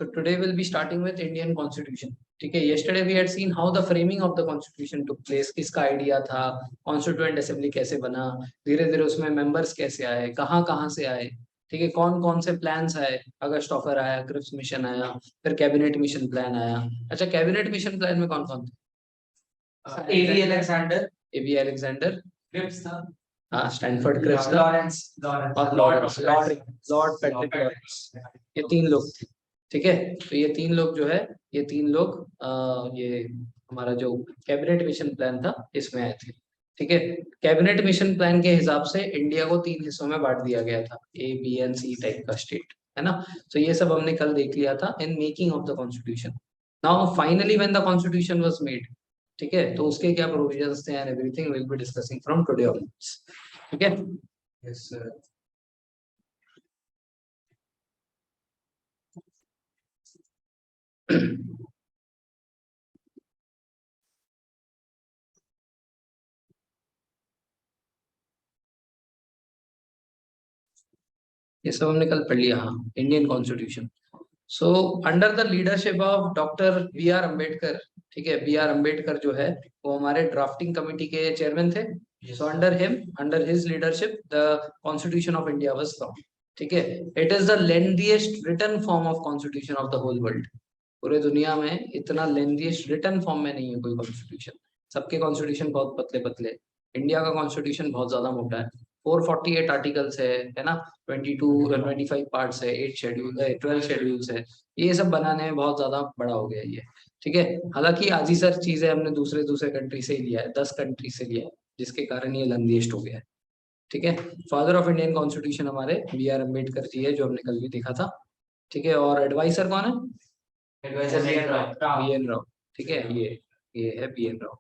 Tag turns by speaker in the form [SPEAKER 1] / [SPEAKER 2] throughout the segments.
[SPEAKER 1] So today we'll be starting with Indian Constitution. ठीक है, yesterday we had seen how the framing of the Constitution took place, किसका idea था, constituent assembly कैसे बना, धीरे धीरे उसमें मेंबर्स कैसे आए, कहाँ कहाँ से आए, ठीक है, कौन कौन से प्लान्स आए, अगस्ट ऑफर आया, क्रिप्स मिशन आया, फिर कैबिनेट मिशन प्लान आया। अच्छा, कैबिनेट मिशन प्लान में कौन कौन थे?
[SPEAKER 2] AB Alexander,
[SPEAKER 1] AB Alexander,
[SPEAKER 2] Cripps था,
[SPEAKER 1] हाँ स्टैनफोर्ड क्रिप्स था, और लॉर्ड पैट्रिक लॉरेंस, ये तीन लोग थे। ठीक है, तो ये तीन लोग जो है, ये तीन लोग ये हमारा जो कैबिनेट मिशन प्लान था इसमें आए थे। ठीक है, कैबिनेट मिशन प्लान के हिसाब से इंडिया को तीन हिस्सों में बांट दिया गया था, A B and C type का स्टेट, है ना। तो ये सब हमने कल देख लिया था in making of the constitution. Now finally when the constitution was made, ठीक है, तो उसके क्या प्रोविजंस थे and everything will be discussing from today onwards. ठीक है,
[SPEAKER 2] यस सर।
[SPEAKER 1] ये सब हमने कल पढ़ लिया। हाँ, Indian constitution. So under the leadership of doctor B R Ambedkar, ठीक है, बी आर अम्बेडकर जो है वो हमारे ड्राफ्टिंग कमेटी के चेयरमैन थे। So under him, under his leadership the constitution of India was form. ठीक है, it is the lengthiest written form of constitution of the whole world. पूरे दुनिया में इतना लेंथीएस्ट रिटन फॉर्म में नहीं है कोई कॉन्स्टिट्यूशन। सबके कॉन्स्टिट्यूशन बहुत पतले पतले, इंडिया का कॉन्स्टिट्यूशन बहुत ज्यादा मोटा है। 448 आर्टिकल्स है ना, 25 पार्ट्स है, 8 शेड्यूल है, 12 शेड्यूल्स है। ये सब बनाने में बहुत ज्यादा बड़ा हो गया ये। ठीक है, हालांकि आज ही सर चीजें हमने दूसरे दूसरे कंट्री से ही लिया है, 10 कंट्री से लिया है, जिसके कारण ये लेंथीएस्ट हो गया है। ठीक है, फादर ऑफ इंडियन कॉन्स्टिट्यूशन हमारे बी आर अम्बेडकर जी है, जो हमने कल भी देखा था। ठीक है, और एडवाइसर कौन है?
[SPEAKER 2] Adviser
[SPEAKER 1] B N Rao. ठीक है, ये है बी एन राव।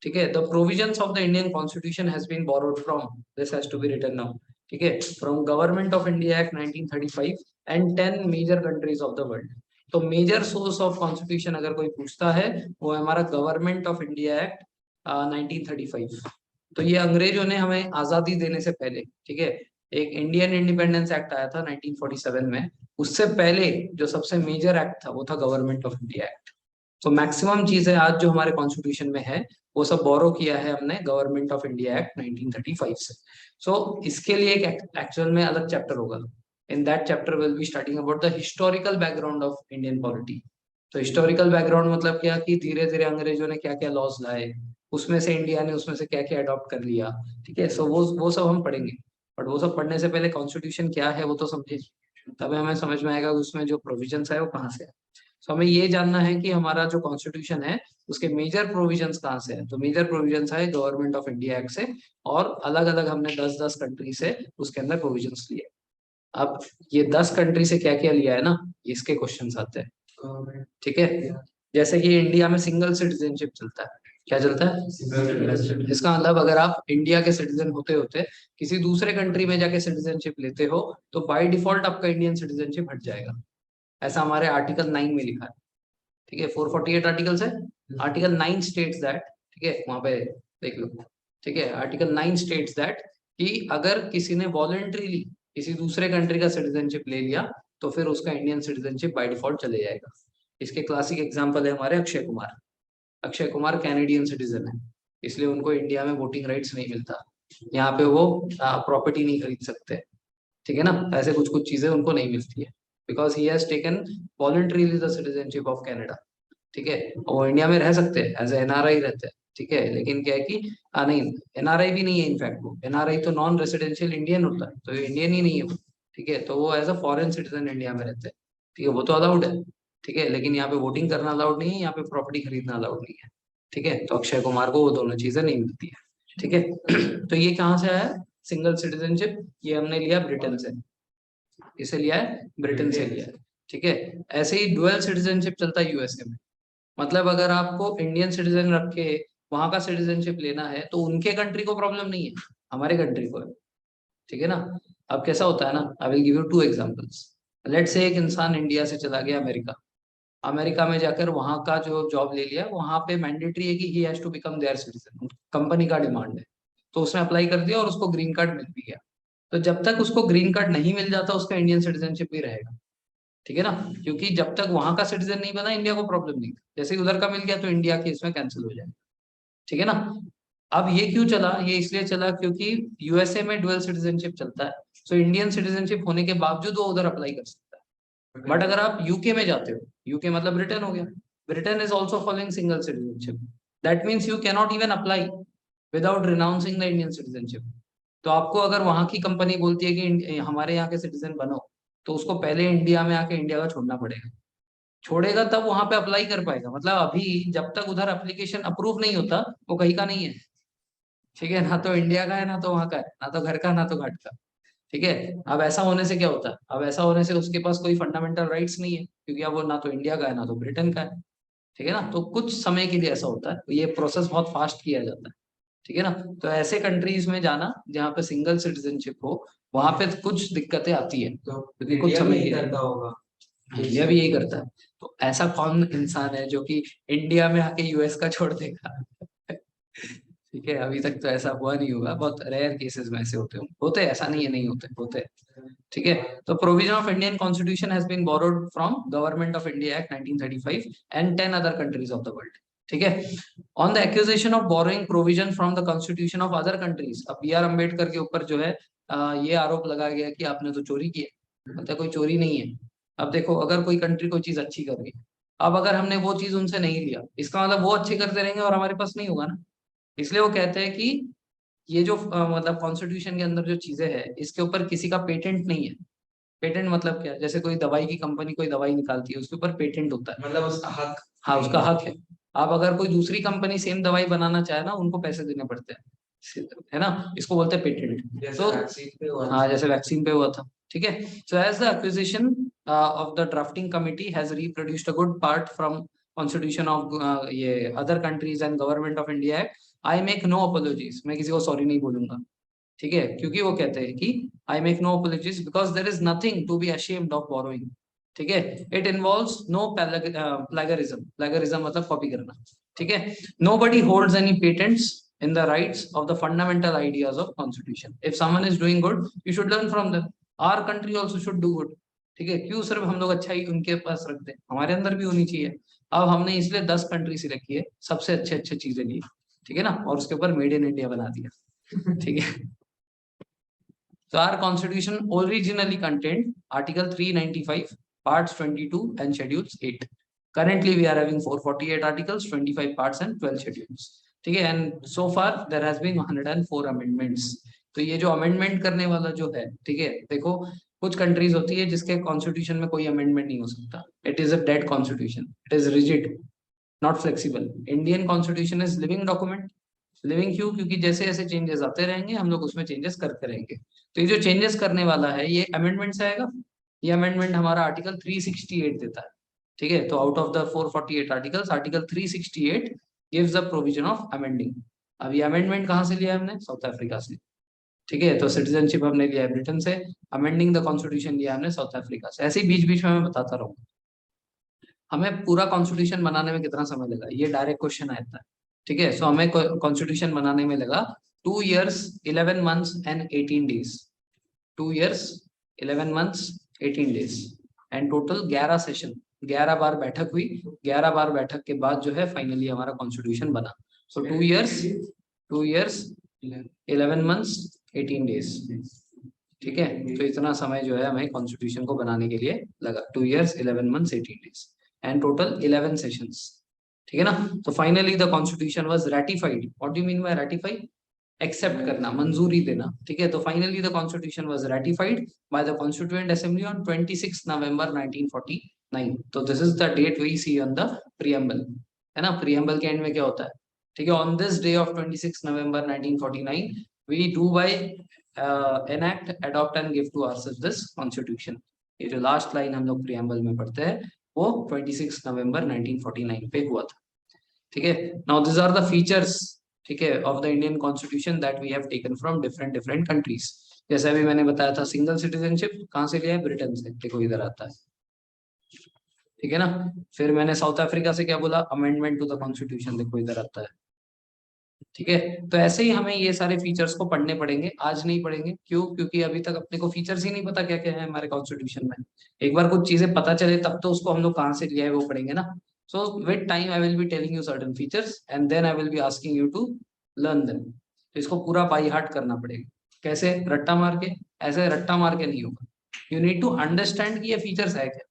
[SPEAKER 1] ठीक है, the provisions of the Indian constitution has been borrowed from, this has to be written now. ठीक है, from government of India act 1935 and 10 major countries of the world. तो major source of constitution अगर कोई पूछता है, वो है हमारा गवर्नमेंट ऑफ इंडिया एक्ट 1935। तो ये अंग्रेजों ने हमें आजादी देने से पहले, ठीक है, एक इंडियन इंडिपेंडेंस एक्ट आया था 1947 में, उससे पहले जो सबसे मेजर एक्ट था वो था गवर्नमेंट ऑफ इंडिया एक्ट। तो मैक्सिमम चीजें आज जो हमारे कॉन्स्टिट्यूशन में है वो सब बोरो किया है हमने गवर्नमेंट ऑफ इंडिया एक्ट 1935 से। सो इसके लिए एक एक्चुअल में अलग चैप्टर होगा। In that chapter will be starting about the historical background of Indian polity. तो हिस्टोरिकल बैकग्राउंड मतलब क्या, कि धीरे धीरे अंग्रेजों ने क्या क्या लॉज लाए, उसमें से इंडिया ने उसमें से क्या क्या अडॉप्ट कर लिया। ठीक है, सो वो सब हम पढ़ेंगे। बट वो सब पढ़ने से पहले कॉन्स्टिट्यूशन क्या है वो तो समझे, तब हमें समझ में आएगा उसमें जो प्रोविजंस है वो कहाँ से है। तो हमें ये जानना है कि हमारा जो कॉन्स्टिट्यूशन है उसके मेजर प्रोविजंस कहाँ से है। तो मेजर प्रोविजंस है गवर्नमेंट ऑफ इंडिया एक्ट से, और अलग अलग हमने 10-10 कंट्री से उसके अंदर प्रोविजंस लिए। अब ये 10 कंट्री से क्या क्या लिया है ना, इसके क्वेश्चंस आते हैं। ठीक है, जैसे कि इंडिया में सिंगल सिटीजनशिप चलता है। क्या चलता है? इसका मतलब अगर आप इंडिया के सिटीजन होते होते किसी दूसरे कंट्री में जाके सिटीजनशिप लेते हो, तो बाय डिफॉल्ट आपका इंडियन सिटीजनशिप हट जाएगा। ऐसा हमारे आर्टिकल 9 में लिखा है। ठीक है, 448 आर्टिकल्स है, आर्टिकल 9 स्टेट्स दैट, ठीक है, वहां पे देख लो। ठीक है, आर्टिकल 9 स्टेट्स दैट कि अगर किसी ने वॉलंटरीली किसी दूसरे कंट्री का सिटीजनशिप ले लिया, तो फिर उसका इंडियन सिटीजनशिप बाय डिफॉल्ट चले जाएगा। इसके क्लासिक एग्जांपल है हमारे अक्षय कुमार। अक्षय कुमार कैनेडियन सिटीजन है, इसलिए उनको इंडिया में वोटिंग राइट्स नहीं मिलता, यहाँ पे वो प्रॉपर्टी नहीं खरीद सकते। ठीक है ना, ऐसे कुछ कुछ चीजें उनको नहीं मिलती है, because he has taken voluntarily the citizenship of Canada. ठीक है, वो इंडिया में रह सकते हैं, एज एनआरआई रहते हैं। ठीक है, लेकिन क्या है कि नहीं, एनआरआई भी नहीं है। इनफैक्ट वो एनआरआई तो नॉन रेसिडेंशियल इंडियन होता है, तो इंडियन ही नहीं है वो। ठीक है, तो वो as a foreign citizen India में रहते हैं। ठीक है, वो तो अलाउड है। ठीक है, लेकिन यहाँ पे वोटिंग करना अलाउड नहीं है, यहाँ पे प्रॉपर्टी खरीदना अलाउड नहीं है। ठीक है, तो अक्षय कुमार को वो दोनों चीजें नहीं मिलती है। ठीक है, तो ये कहाँ से आया सिंगल सिटीजनशिप? ये हमने लिया ब्रिटेन से। इसे लिया है ब्रिटेन से लिया है। ठीक है, ऐसे ही डुअल सिटीजनशिप चलता है यूएसए में। मतलब अगर आपको इंडियन सिटीजन रख के वहां का सिटीजनशिप लेना है, तो उनके कंट्री को प्रॉब्लम नहीं है, हमारे कंट्री को है। ठीक है ना। अब कैसा होता है ना, I will give you 2 examples. Let's say एक इंसान इंडिया से चला गया अमेरिका, अमेरिका में जाकर वहां का जो जॉब ले लिया, वहां पे मैंडेटरी है कि he has to become their citizen, company का डिमांड है। तो उसने अप्लाई कर दिया और उसको ग्रीन कार्ड मिल भी गया। तो जब तक उसको ग्रीन कार्ड नहीं मिल जाता, उसका इंडियन सिटीजनशिप भी रहेगा। ठीक है ना, क्योंकि जब तक वहां का सिटीजन नहीं बना इंडिया को प्रॉब्लम नहीं, जैसे ही उधर का मिल गया तो इंडिया के इसमें कैंसिल हो जाएगा। ठीक है ना। अब ये क्यों चला, ये इसलिए चला क्योंकि यूएसए में डुअल सिटीजनशिप चलता है, सो इंडियन सिटीजनशिप होने के बावजूद वो उधर अप्लाई कर सकता है। बट अगर आप यूके में जाते हो, यूके मतलब ब्रिटेन हो गया, Britain is also following single citizenship, that means you can not even apply without renouncing the Indian citizenship. तो आपको अगर वहां की कंपनी बोलती है कि हमारे यहाँ के सिटीजन बनो, तो उसको पहले इंडिया में आके इंडिया का छोड़ना पड़ेगा, छोड़ेगा तब वहां पे अप्लाई कर पाएगा। मतलब अभी जब तक उधर एप्लीकेशन अप्रूव नहीं होता वो कहीं का नहीं है। ठीक है, ना तो इंडिया का है ना तो वहां का है, ना तो घर का ना तो घाट का। ठीक है। अब ऐसा होने से क्या होता है, अब ऐसा होने से उसके पास कोई फंडामेंटल राइट्स नहीं है, क्योंकि अब वो ना तो इंडिया का है ना तो ब्रिटेन का है। ठीक है ना, तो कुछ समय के लिए ऐसा होता है, तो ये प्रोसेस बहुत फास्ट किया जाता है। ठीक है ना। तो ऐसे कंट्रीज में जाना जहाँ पे सिंगल सिटीजनशिप हो, वहां पे कुछ दिक्कतें आती है,
[SPEAKER 2] तो
[SPEAKER 1] क्योंकि कुछ
[SPEAKER 2] इंडिया भी
[SPEAKER 1] समय
[SPEAKER 2] यही
[SPEAKER 1] के लिए।
[SPEAKER 2] करता होगा।
[SPEAKER 1] इंडिया भी यही करता है। तो ऐसा कौन इंसान है जो कि इंडिया में आके यूएस का छोड़ देगा? ठीक है, अभी तक तो ऐसा हुआ नहीं होगा, बहुत रेयर केसेस में ऐसे होते हैं, ऐसा नहीं है नहीं होते, होते हैं। ठीक है। तो provision of Indian constitution has been borrowed from government of India act 1935 and 10 other countries of the world. ठीक है। On the accusation of borrowing provision from the constitution of other countries, अब बी आर अम्बेडकर के ऊपर जो है ये आरोप लगाया गया कि आपने तो चोरी की है, मतलब कोई चोरी नहीं है। अब देखो, अगर कोई कंट्री कोई चीज अच्छी कर रही है, अब अगर हमने वो चीज उनसे नहीं लिया, इसका मतलब वो अच्छे करते रहेंगे और हमारे पास नहीं होगा ना। इसलिए वो कहते हैं कि ये जो मतलब कॉन्स्टिट्यूशन के अंदर जो चीजें हैं इसके ऊपर किसी का पेटेंट नहीं है। पेटेंट मतलब क्या, जैसे कोई दवाई की कंपनी कोई दवाई निकालती है उसके ऊपर पेटेंट होता है,
[SPEAKER 2] मतलब उसका हक।
[SPEAKER 1] हाँ उसका हक है। अब अगर कोई दूसरी कंपनी सेम दवाई बनाना चाहे ना, उनको पैसे देने पड़ते हैं, है ना, इसको बोलते हैं पेटेंट।
[SPEAKER 2] जैसे
[SPEAKER 1] तो
[SPEAKER 2] वैक्सीन पे हुआ
[SPEAKER 1] हाँ,
[SPEAKER 2] था।
[SPEAKER 1] जैसे वैक्सीन पे हुआ था। ठीक है। So as the acquisition of the drafting committee has reproduced a good part from constitution of ये other countries and government of India act, I make no apologies, मैं किसी को सॉरी नहीं बोलूंगा। ठीक है, क्योंकि वो कहते हैं कि I make no apologies because there is nothing to be ashamed of borrowing. ठीक है। It involves no plagiarism, plagiarism मतलब कॉपी करना। ठीक है। Nobody holds any patents in the rights of the fundamental ideas of constitution. If someone is doing good, you should learn from them. Our country also should do good. ठीक है, क्यों सिर्फ हम लोग अच्छा ही उनके पास रखते हैं, हमारे अंदर भी होनी चाहिए। अब हमने इसलिए 10 कंट्री सिलेक्ट किए, सबसे अच्छे अच्छे चीजें ली, ठीक है ना, और उसके ऊपर मेड इन इंडिया बना दिया। ठीक है। So our constitution originally contained Article 395, Parts 22 and Schedules 8. Currently we are having 448 articles, 25 parts and 12 schedules. ठीक है, and so far there has been 104 amendments. तो ये जो अमेंडमेंट करने वाला जो है, ठीक है, देखो कुछ कंट्रीज होती है जिसके कॉन्स्टिट्यूशन में कोई अमेंडमेंट नहीं हो सकता, it is a dead constitution, it is rigid, not flexible. Indian constitution is living document. Living क्यों, क्योंकि जैसे जैसे चेंजेस आते रहेंगे हम लोग उसमें चेंजेस करते रहेंगे। तो ये जो चेंजेस करने वाला है ये अमेंडमेंट से आएगा। ये अमेंडमेंट हमारा आर्टिकल 368 देता है। ठीक है, तो out of the 448 articles, article 368 gives the provision of amending. अब ये अमेंडमेंट कहाँ से लिया है हमने, साउथ अफ्रीका से। ठीक है, तो सिटीजनशिप हमने लिया है ब्रिटेन से, अमेंडिंग द कॉन्स्टिट्यूशन लिया हमने साउथ अफ्रीका से। ऐसे ही बीच बीच में मैं बताता रहूंगा। हमें पूरा कॉन्स्टिट्यूशन बनाने में कितना समय लगा, ये डायरेक्ट क्वेश्चन आता है। ठीक है, सो हमें कॉन्स्टिट्यूशन बनाने में लगा 2 years 11 months and 18 days। 2 years 11 months 18 days and total 11 session, 11 बार बैठक हुई। 11 बार बैठक के बाद जो है फाइनली हमारा कॉन्स्टिट्यूशन बना। सो 2 years 11 months 18 days। ठीक है, तो इतना समय जो है हमें कॉन्स्टिट्यूशन को बनाने के लिए लगा, 2 years 11 months 18 days and total 11 sessions. ठीक है ना। तो finally the constitution was ratified. What do you mean by ratify, accept करना, मंजूरी देना। ठीक है, तो finally the constitution was ratified by the constituent assembly on 26 November 1949। तो this is the date we see on the preamble, है ना। Preamble के एंड में क्या होता है, ठीक है, on this day of 26 November 1949 we do by enact, adopt and give to ourselves this constitution। ये जो लास्ट लाइन हम लोग प्रीएम्बल में पढ़ते हैं वो 26 नवंबर 1949 पे हुआ था। ठीक है, now this are the features, ठीक है, of the Indian constitution that we have taken from different different countries. जैसे अभी मैंने बताया था सिंगल सिटीजनशिप कहाँ से लिया है, ब्रिटेन से, देखो इधर आता है। ठीक है ना। फिर मैंने साउथ अफ्रीका से क्या बोला, अमेंडमेंट टू द कॉन्स्टिट्यूशन, देखो इधर आता है। ठीक है। तो ऐसे ही हमें ये सारे फीचर्स को पढ़ने पड़ेंगे, आज नहीं पढ़ेंगे। क्यों? क्योंकि अभी तक अपने को फीचर्स ही नहीं पता क्या क्या है हमारे कॉन्स्टिट्यूशन में। एक बार कुछ चीजें पता चले तब तो उसको हम लोग कहाँ से लिया है वो पढ़ेंगे ना। So with time I will be telling you certain features and then I will be asking you to learn them. तो इसको पूरा बाई हार्ट करना पड़ेगा। कैसे? रट्टा मार के? ऐसे रट्टा मार के नहीं होगा। यू नीड टू अंडरस्टैंड कि ये फीचर्स है क्या।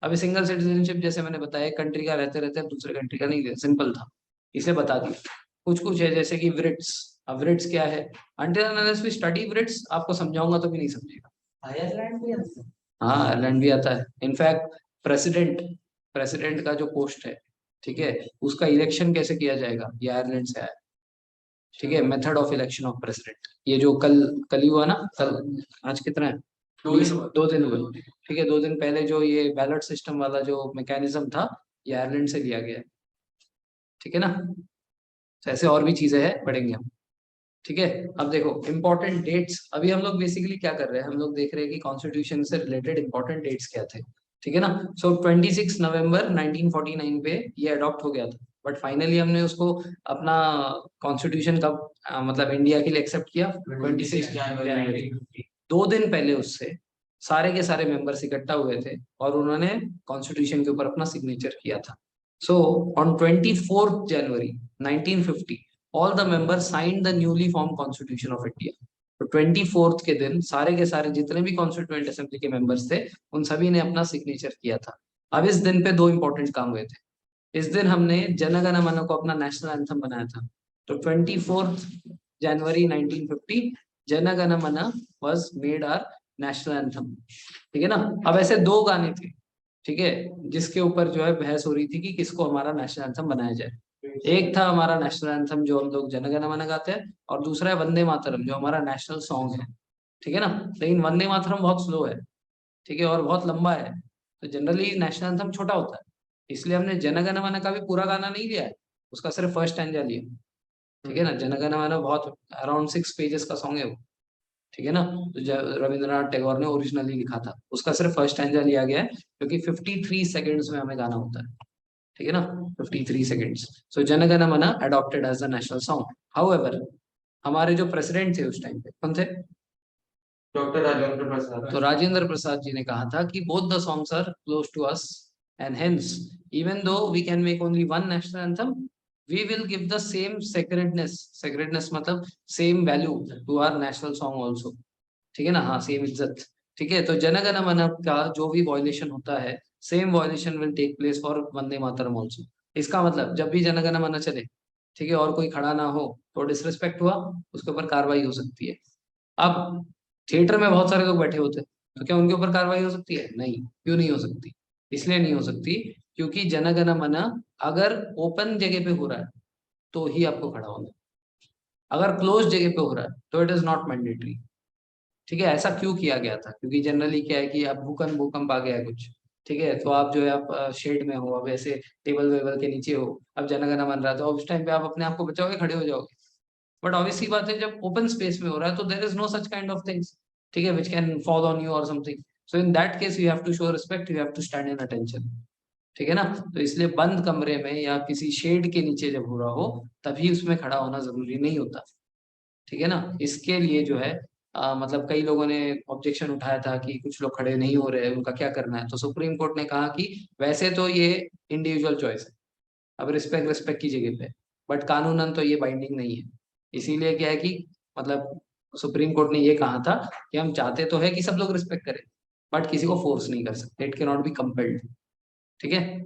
[SPEAKER 1] अभी सिंगल सिटीजनशिप जैसे मैंने बताया, कंट्री का रहते रहते दूसरे कंट्री का नहीं, सिंपल था, इसे बता दिया। कुछ कुछ है जैसे कि व्रिट्स। अब व्रिट्स क्या है? अनटिल अनलेस वी स्टडी व्रिट्स, आपको समझाऊंगा तो भी नहीं समझेगा।
[SPEAKER 2] आयरलैंड भी आता है।
[SPEAKER 1] हाँ, आयरलैंड भी आता है। इनफैक्ट प्रेसिडेंट प्रेसिडेंट का जो पोस्ट है, ठीक है, उसका इलेक्शन कैसे किया जाएगा, ये आयरलैंड से आया। ठीक है, method of election of president, ये जो कल कल ही हुआ ना, कल, आज कितना है? 2 दिन हुए। ठीक है, 2 दिन पहले जो ये बैलेट सिस्टम वाला जो मैकेनिज्म था, ये आयरलैंड से लिया गया है। ठीक है ना। तो ऐसे और भी चीजें हैं, पढ़ेंगे हम। ठीक है। अब देखो इंपॉर्टेंट डेट्स, अभी हम लोग बेसिकली क्या कर रहे हैं, हम लोग देख रहे हैं कि कॉन्स्टिट्यूशन से रिलेटेड इंपॉर्टेंट डेट्स क्या थे। ठीक है ना। सो 26 नवंबर 1949 पे ये अडॉप्ट हो गया था। बट फाइनली हमने उसको अपना कॉन्स्टिट्यूशन कब मतलब इंडिया के लिए एक्सेप्ट किया? 26 जनवरी। 2 दिन पहले उससे सारे के सारे मेंबर्स इकट्ठा हुए थे और उन्होंने कॉन्स्टिट्यूशन के ऊपर अपना सिग्नेचर किया था। So on 24 January 1950 all the members signed the newly formed constitution of India। तो 24 के दिन सारे के सारे जितने भी कॉन्स्टिट्यूएंट असेंबली के मेंबर्स थे, उन सभी ने अपना सिग्नेचर किया था। अब इस दिन पे 2 इंपॉर्टेंट काम हुए थे। इस दिन हमने जन गण मन को अपना नेशनल एंथम बनाया था। तो 24 जनवरी 1950 Jana Gana Mana was made our national anthem. ठीक है ना। अब ऐसे 2 गाने थे, ठीक है, जिसके ऊपर जो है बहस हो रही थी कि किसको हमारा नेशनल एंथम बनाया जाए। एक था हमारा नेशनल एंथम जो हम लोग जन गण मन गाते हैं, और दूसरा है वंदे मातरम जो हमारा नेशनल सॉन्ग है। ठीक है ना। लेकिन वंदे मातरम बहुत स्लो है, ठीक है, और बहुत लंबा है। तो जनरली नेशनल एंथम छोटा होता है, इसलिए हमने जन गण मन का भी पूरा गाना नहीं लिया है, उसका सिर्फ फर्स्ट स्टैंजा लिया। ठीक है ना। जन गण मन बहुत अराउंड 6 पेजेस का सॉन्ग है वो। ठीक है ना। तो रविंद्रनाथ टैगोर ने ओरिजिनली लिखा था, उसका सिर्फ फर्स्ट स्टैंजा लिया गया है, क्योंकि 53 सेकेंड्स में हमें गाना होता है। ठीक है ना। 53 seconds. So Jana Gana Mana adopted as the national song. However हमारे जो प्रेसिडेंट थे उस टाइम पे कौन थे?
[SPEAKER 2] डॉक्टर राजेंद्र प्रसाद।
[SPEAKER 1] तो राजेंद्र प्रसाद जी ने कहा था कि both the songs are close to us and hence even though we can make only one national anthem, we will give the same sacredness, sacredness मतलब same value to our national song also. ठीक है ना। हाँ, same इज्जत। ठीक है। तो जन गण मन का जो भी वॉयलेशन होता है, same violation will take place for Vande Mataram also. इसका मतलब जब भी जन गण मन चले, ठीक है, और कोई खड़ा ना हो तो डिसरिस्पेक्ट हुआ, उसके ऊपर कार्रवाई हो सकती है। अब थिएटर में बहुत सारे लोग बैठे होते हैं, तो क्या उनके ऊपर कार्रवाई हो सकती है? नहीं। क्यों नहीं हो सकती? इसलिए नहीं हो सकती क्योंकि जन गण मन अगर ओपन जगह पे हो रहा है तो ही आपको खड़ा होना है। अगर क्लोज जगह पे हो रहा है तो इट इज नॉट मैंडेटरी। ठीक है। ऐसा क्यों किया गया था? क्योंकि जनरली क्या है कि अब भूकंप भूकंप आ गया है कुछ, ठीक है, तो आप जो है आप शेड में हो, अब ऐसे टेबल वेबल के नीचे हो, अब जनगणना बन रहा है, तो उस टाइम पे आप अपने आप को बचाओगे, खड़े हो जाओगे। बट ऑब्वियसली बात है, जब ओपन स्पेस में हो रहा है तो there is no such kind of things, ठीक है, which can fall on you और something. So in that case you have to show respect, you have to stand in attention. ठीक है ना। तो इसलिए बंद कमरे में या किसी शेड के नीचे जब हो रहा हो, तभी उसमें खड़ा होना जरूरी नहीं होता। ठीक है ना। इसके लिए जो है मतलब कई लोगों ने ऑब्जेक्शन उठाया था कि कुछ लोग खड़े नहीं हो रहे, उनका क्या करना है। तो सुप्रीम कोर्ट ने कहा कि वैसे तो ये इंडिविजुअल चॉइस है, अब रिस्पेक्ट रिस्पेक्ट की जगह पे, बट कानूनन तो ये बाइंडिंग नहीं है। इसीलिए क्या है कि मतलब सुप्रीम कोर्ट ने ये कहा था कि हम चाहते तो है कि सब लोग रिस्पेक्ट करें, बट किसी को फोर्स नहीं कर सकते, इट के नॉट बी कंपेल्ड। ठीक है।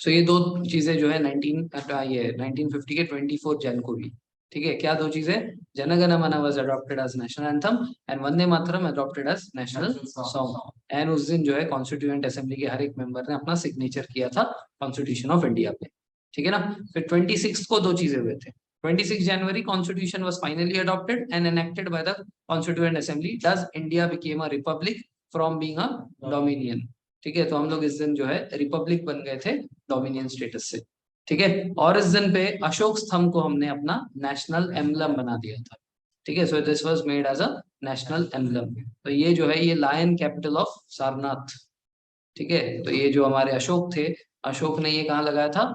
[SPEAKER 1] सो ये 2 चीजें जो है 1950 के 24 जन को भी। ठीक है। क्या 2 चीजें? Jana Gana Mana was adopted as national anthem and Vande Mataram adopted as national song. And उस दिन जो है कॉन्स्टिट्यूएंट असेंबली के हर एक मेंबर ने अपना सिग्नेचर किया था कॉन्स्टिट्यूशन ऑफ इंडिया पे। ठीक है ना। फिर 26 को 2 चीजें हुए थे। 26 January constitution was finally adopted and enacted by the constituent assembly, thus India became a republic from being a dominion. ठीक है। तो हम लोग इस दिन जो है रिपब्लिक बन गए थे डोमिनियन स्टेटस से। ठीक है। और इस दिन पे अशोक स्तंभ को हमने अपना नेशनल एम्बलम बना दिया था। ठीक है। So this was made as a national emblem. तो ये जो है ये लायन कैपिटल ऑफ सारनाथ। ठीक है। तो ये जो हमारे अशोक थे, अशोक ने ये कहाँ लगाया था?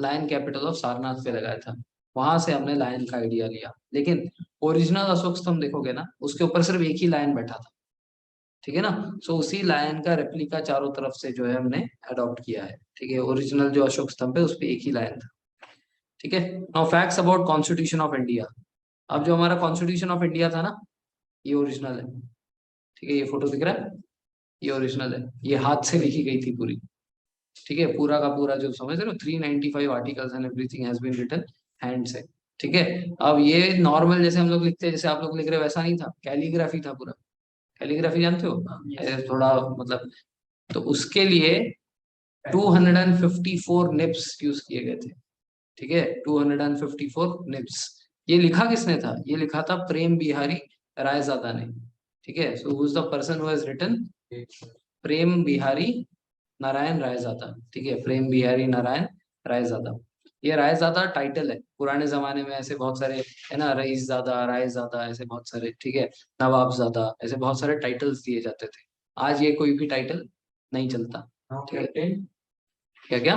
[SPEAKER 1] लायन कैपिटल ऑफ सारनाथ पे लगाया था। वहां से हमने लायन का आइडिया लिया। लेकिन ओरिजिनल अशोक स्तंभ देखोगे ना, उसके ऊपर सिर्फ एक ही लायन बैठा था, ठीक है ना। सो उसी लायन का रेप्लिका चारों तरफ से जो है हमने अडॉप्ट किया है, ठीक है। ओरिजिनल जो अशोक स्तंभ है उस पे एक ही लायन था, ठीक है। Now facts about constitution of India. अब जो हमारा कॉन्स्टिट्यूशन ऑफ इंडिया था ना, ये ओरिजिनल है, ठीक है। ये फोटो दिख रहा है, ये ओरिजिनल है, ये हाथ से लिखी गई थी पूरी, ठीक है। पूरा का पूरा जो समझ रहे हो 395 articles and everything has been written hand से, ठीक है। अब ये नॉर्मल जैसे हम लोग लिखते हैं, जैसे आप लोग लिख रहे हो वैसा नहीं था, कैलीग्राफी था पूरा। कैलीग्राफी जानते हो, ऐसे थोड़ा मतलब, तो उसके लिए 254 निब्स यूज किए गए थे, ठीक है। 254 निब्स। ये लिखा किसने था, ये लिखा था प्रेम बिहारी रायजादा ने, ठीक है। So who is the person who has written, Prem Behari Narayan Raizada, ठीक है। प्रेम बिहारी नारायण रायजादा। ये रायजादा टाइटल है, पुराने जमाने में ऐसे बहुत सारे है ना, रईसजादा, रायजादा, ऐसे बहुत सारे, ठीक है। नवाबजादा, ऐसे बहुत सारे टाइटल्स दिए जाते थे। आज ये कोई भी टाइटल नहीं चलता, ठीक है। क्या क्या,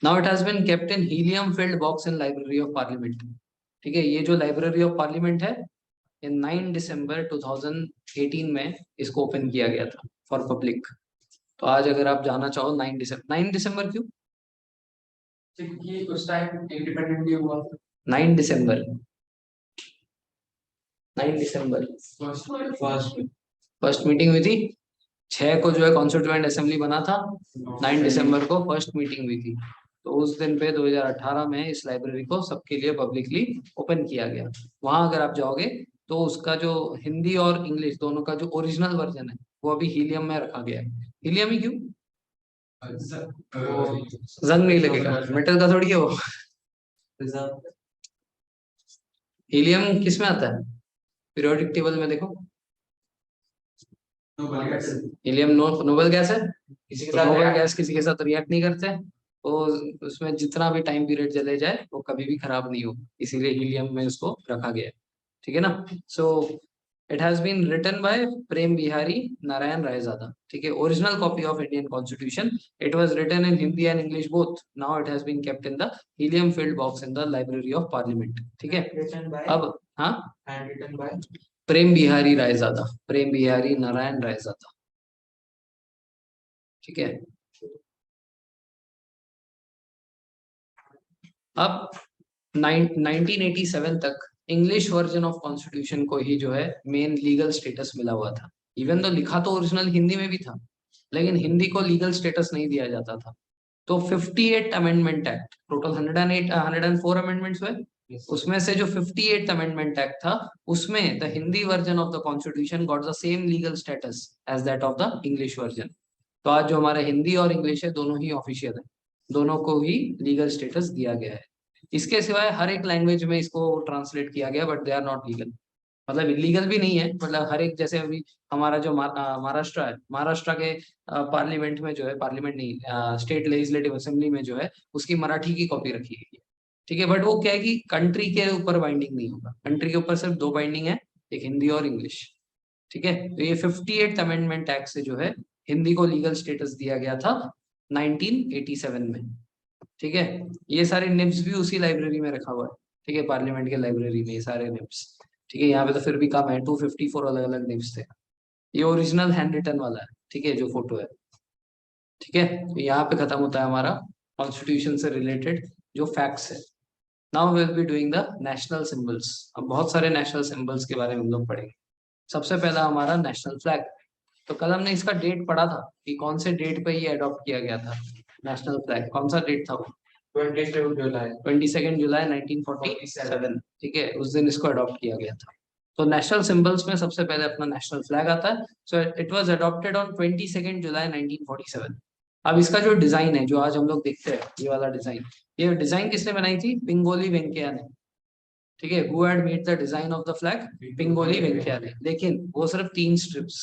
[SPEAKER 1] now it has been kept in helium filled box in library of parliament, ठीक है। ये जो लाइब्रेरी ऑफ पार्लियामेंट है, इन 9 दिसंबर 2018 में इसको ओपन किया गया था फॉर पब्लिक। तो आज अगर आप जाना चाहो, 9 दिसंबर क्यों,
[SPEAKER 2] क्योंकि उस टाइम इंडिपेंडेंट डे हुआ था।
[SPEAKER 1] 9 दिसंबर, 9 दिसंबर
[SPEAKER 2] फर्स्ट
[SPEAKER 1] फर्स्ट मीटिंग हुई थी। 6 को जो है कॉन्स्टिट्यूएंट असेंबली बना था, 9 दिसंबर को फर्स्ट मीटिंग हुई थी। तो उस दिन पे 2018 में इस लाइब्रेरी को सबके लिए पब्लिकली ओपन किया गया। वहां अगर आप जाओगे तो उसका जो हिंदी और इंग्लिश दोनों का जो ओरिजिनल वर्जन है वो अभी हीलियम में रखा गया है। हीलियम ही क्यों, जंग नहीं लगेगा, मेटल का थोड़ी है वो। हीलियम किस में आता है, पीरियोडिक टेबल में देखो, हीलियम नोबल गैस है।
[SPEAKER 2] किसी के
[SPEAKER 1] तो
[SPEAKER 2] साथ
[SPEAKER 1] नोबल गैस किसी के साथ रिएक्ट नहीं करते हैं, तो उसमें जितना भी टाइम पीरियड चले जाए वो कभी भी खराब नहीं हो, इसीलिए हीलियम में उसको रखा गया है, ठीक है ना। So it has been written by Prem Behari Narayan Raizada, ठीक है। Original copy of Indian constitution, it was written in Hindi and English both. Now it has been kept in the helium filled box in the library of parliament, ठीक है। अब हाँ,
[SPEAKER 2] hand written by
[SPEAKER 1] Prem Behari Raizada, Prem Behari Narayan Raizada, ठीक है। अब 1987 तक इंग्लिश वर्जन ऑफ कॉन्स्टिट्यूशन को ही जो है मेन लीगल स्टेटस मिला हुआ था। इवन तो लिखा तो ओरिजिनल हिंदी में भी था, लेकिन हिंदी को लीगल स्टेटस नहीं दिया जाता था। तो 58 अमेंडमेंट एक्ट, टोटल 108 104 अमेंडमेंट्स हुए। उसमें से जो 58th अमेंडमेंट एक्ट था, उसमें the Hindi version of the constitution got the same legal status as that of the English version. तो आज जो हमारा हिंदी और इंग्लिश है दोनों ही ऑफिशियल है, दोनों को ही लीगल स्टेटस दिया गया है। इसके सिवाय हर एक लैंग्वेज में इसको ट्रांसलेट किया गया, but they are not legal, मतलब इलीगल भी नहीं है। मतलब हर एक, जैसे अभी हमारा जो महाराष्ट्र है, महाराष्ट्र के पार्लियामेंट में जो है, पार्लियामेंट नहीं, स्टेट लेजिस्लेटिव असेंबली में जो है उसकी मराठी की कॉपी रखी गई है, ठीक है। बट वो क्या है कि कंट्री के ऊपर बाइंडिंग नहीं होगा, कंट्री के ऊपर सिर्फ 2 बाइंडिंग है, एक हिंदी और इंग्लिश, ठीक है। तो ये 58th अमेंडमेंट एक्ट से जो है हिंदी को लीगल स्टेटस दिया गया था 1987 में, ठीक है। ये सारे निब्स भी उसी लाइब्रेरी में रखा हुआ है, ठीक है, पार्लियामेंट के लाइब्रेरी में ये सारे निब्स, ठीक है। यहाँ पे तो फिर भी कम है, 254 अलग अलग निब्स थे। ये ओरिजिनल हैंड रिटन वाला है, ठीक है, जो फोटो है, ठीक है। तो यहाँ पे खत्म होता है हमारा कॉन्स्टिट्यूशन से रिलेटेड जो फैक्ट्स है। Now will be doing the national symbols. अब बहुत सारे नेशनल सिंबल्स के बारे में हम लोग पढ़ेंगे। सबसे पहला हमारा नेशनल फ्लैग। तो कल हमने इसका डेट पढ़ा था कि कौन से डेट पे ये अडॉप्ट किया गया था नेशनल फ्लैग, कौन सा डेट था वो, 22 जुलाई 1947, ठीक है, उस दिन इसको अडॉप्ट किया गया था। तो नेशनल सिंबल्स में सबसे पहले अपना नेशनल फ्लैग आता है। सो इट वाज अडॉप्टेड ऑन 22 जुलाई 1947। अब इसका जो डिजाइन है जो आज हम लोग देखते हैं, ये वाला डिजाइन, ये डिजाइन किसने बनाई थी, पिंगोली वेंकैया ने, ठीक है। Who had made the design of the flag, Pingali Venkayya ने। लेकिन वो सिर्फ 3 स्ट्रिप्स,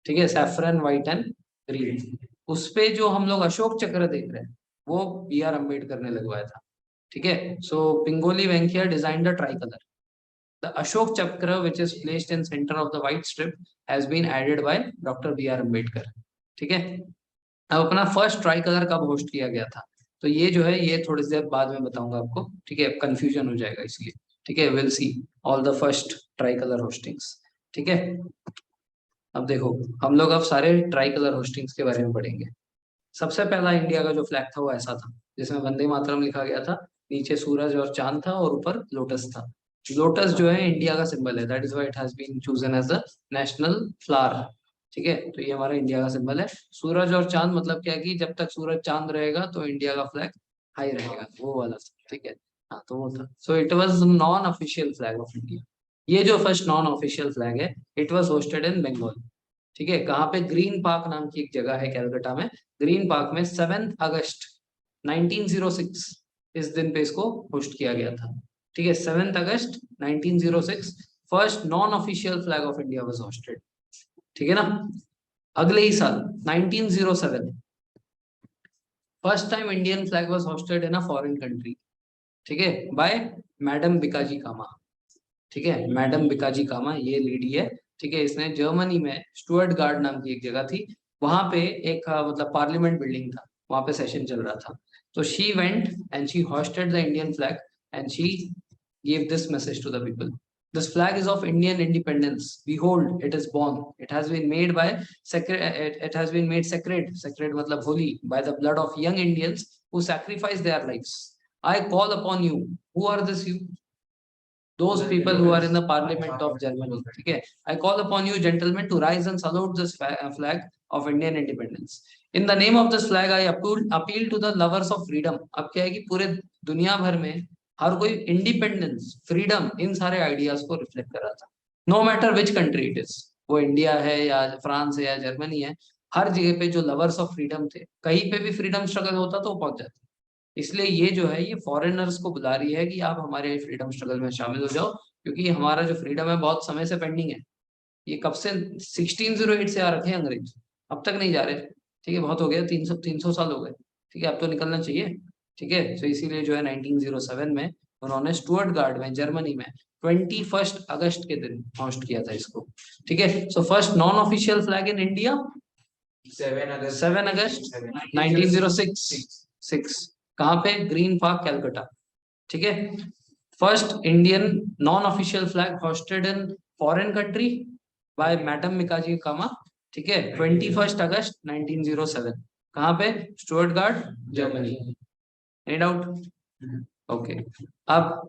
[SPEAKER 1] ठीक है, सैफरन व्हाइट एंड ग्रीन। उस पे जो हम लोग अशोक चक्र देख रहे हैं वो बी आर अम्बेडकर ने लगवाया था, ठीक है। So Pingali Venkayya design the tricolour, the Ashoka Chakra which is placed in centre of the white strip has been added by doctor B R Ambedkar, ठीक है। अब अपना फर्स्ट ट्राई कलर कब होस्ट किया गया था, तो ये जो है ये थोड़ी देर बाद में बताऊंगा आपको, ठीक है, कंफ्यूजन हो जाएगा इसलिए, ठीक है। Will see all the first try colour hostings, ठीक है। अब देखो, हम लोग अब सारे ट्राई कलर होस्टिंग्स के बारे में पढ़ेंगे। सबसे पहला इंडिया का जो फ्लैग था वो ऐसा था, जिसमें वंदे मातरम लिखा गया था, नीचे सूरज और चांद था और ऊपर लोटस था। लोटस जो है इंडिया का सिंबल है, that is why it has been chosen as the national flower, ठीक है। तो ये हमारा इंडिया का सिंबल है। सूरज और चांद मतलब क्या है कि जब तक सूरज चांद रहेगा तो इंडिया का फ्लैग हाई रहेगा, वो वाला, ठीक है। हाँ, तो वो था। So it was non official flag of India. ये जो फर्स्ट नॉन ऑफिशियल फ्लैग है, it was hosted in Bengal, ठीक है। कहाँ पे? ग्रीन पार्क नाम की एक जगह है कलकत्ता में। ग्रीन पार्क में 7 अगस्त 1906 इस दिन पे इसको होस्ट किया गया था, ठीक है। 7 August 1906 first non official flag of India was hosted, ठीक है ना। अगले ही साल 1907 first time Indian flag was hosted in a foreign country, ठीक है, बाय मैडम बिकाजी कामा, ठीक है। मैडम बिकाजी कामा ये लेडी है, ठीक है। इसने जर्मनी में स्टुअर्ट गार्ड नाम की एक जगह थी, वहां पे एक मतलब पार्लियामेंट बिल्डिंग था, वहां पे सेशन चल रहा था। तो she went and she hosted the Indian flag and she gave this message to the people. This flag is of Indian independence. Behold, it is born. It has been made by sacred. It has been made sacred. Sacred matlab holy by the blood of young Indians who sacrificed their lives. I call upon you. Who are this you? Those people who are in the parliament of Germany. Okay, I call upon you, gentlemen, to rise and salute this flag of Indian independence. In the name of this flag, I appeal to the lovers of freedom. अब क्या है कि पूरे दुनिया भर में हर कोई independence, freedom, इन सारे आइडियाज को रिफ्लेक्ट कर रहा था। No matter which country it is, वो इंडिया है या फ्रांस है या जर्मनी है, हर जगह पे जो लवर्स ऑफ फ्रीडम थे, कहीं पे भी फ्रीडम स्ट्रगल होता तो वो पहुंच जाते। इसलिए ये जो है ये फॉरेनर्स को बुला रही है कि आप हमारे फ्रीडम स्ट्रगल में शामिल हो जाओ, क्योंकि हमारा जो फ्रीडम है बहुत समय से पेंडिंग है। ये कब से 1608 से आ रखे हैं अंग्रेज, अब तक नहीं जा रहे, ठीक है। बहुत हो गया, 300 साल हो गए, ठीक है। अब तो निकलना चाहिए, ठीक है। तो इसीलिए जो है 1907 में उन्होंने स्टुअर्ट गार्ड में जर्मनी में 21 अगस्त के दिन होस्ट किया था इसको, ठीक है। So first non official flag in India 7 August 1906 कहाँ पे? ग्रीन पार्क कलकत्ता, ठीक है। First Indian non official flag hoisted in foreign country by madam Mikaji Cama, ठीक है। 21 अगस्त 1907 कहाँ पे? Stuttgart, Germany. Any doubt? Okay. अब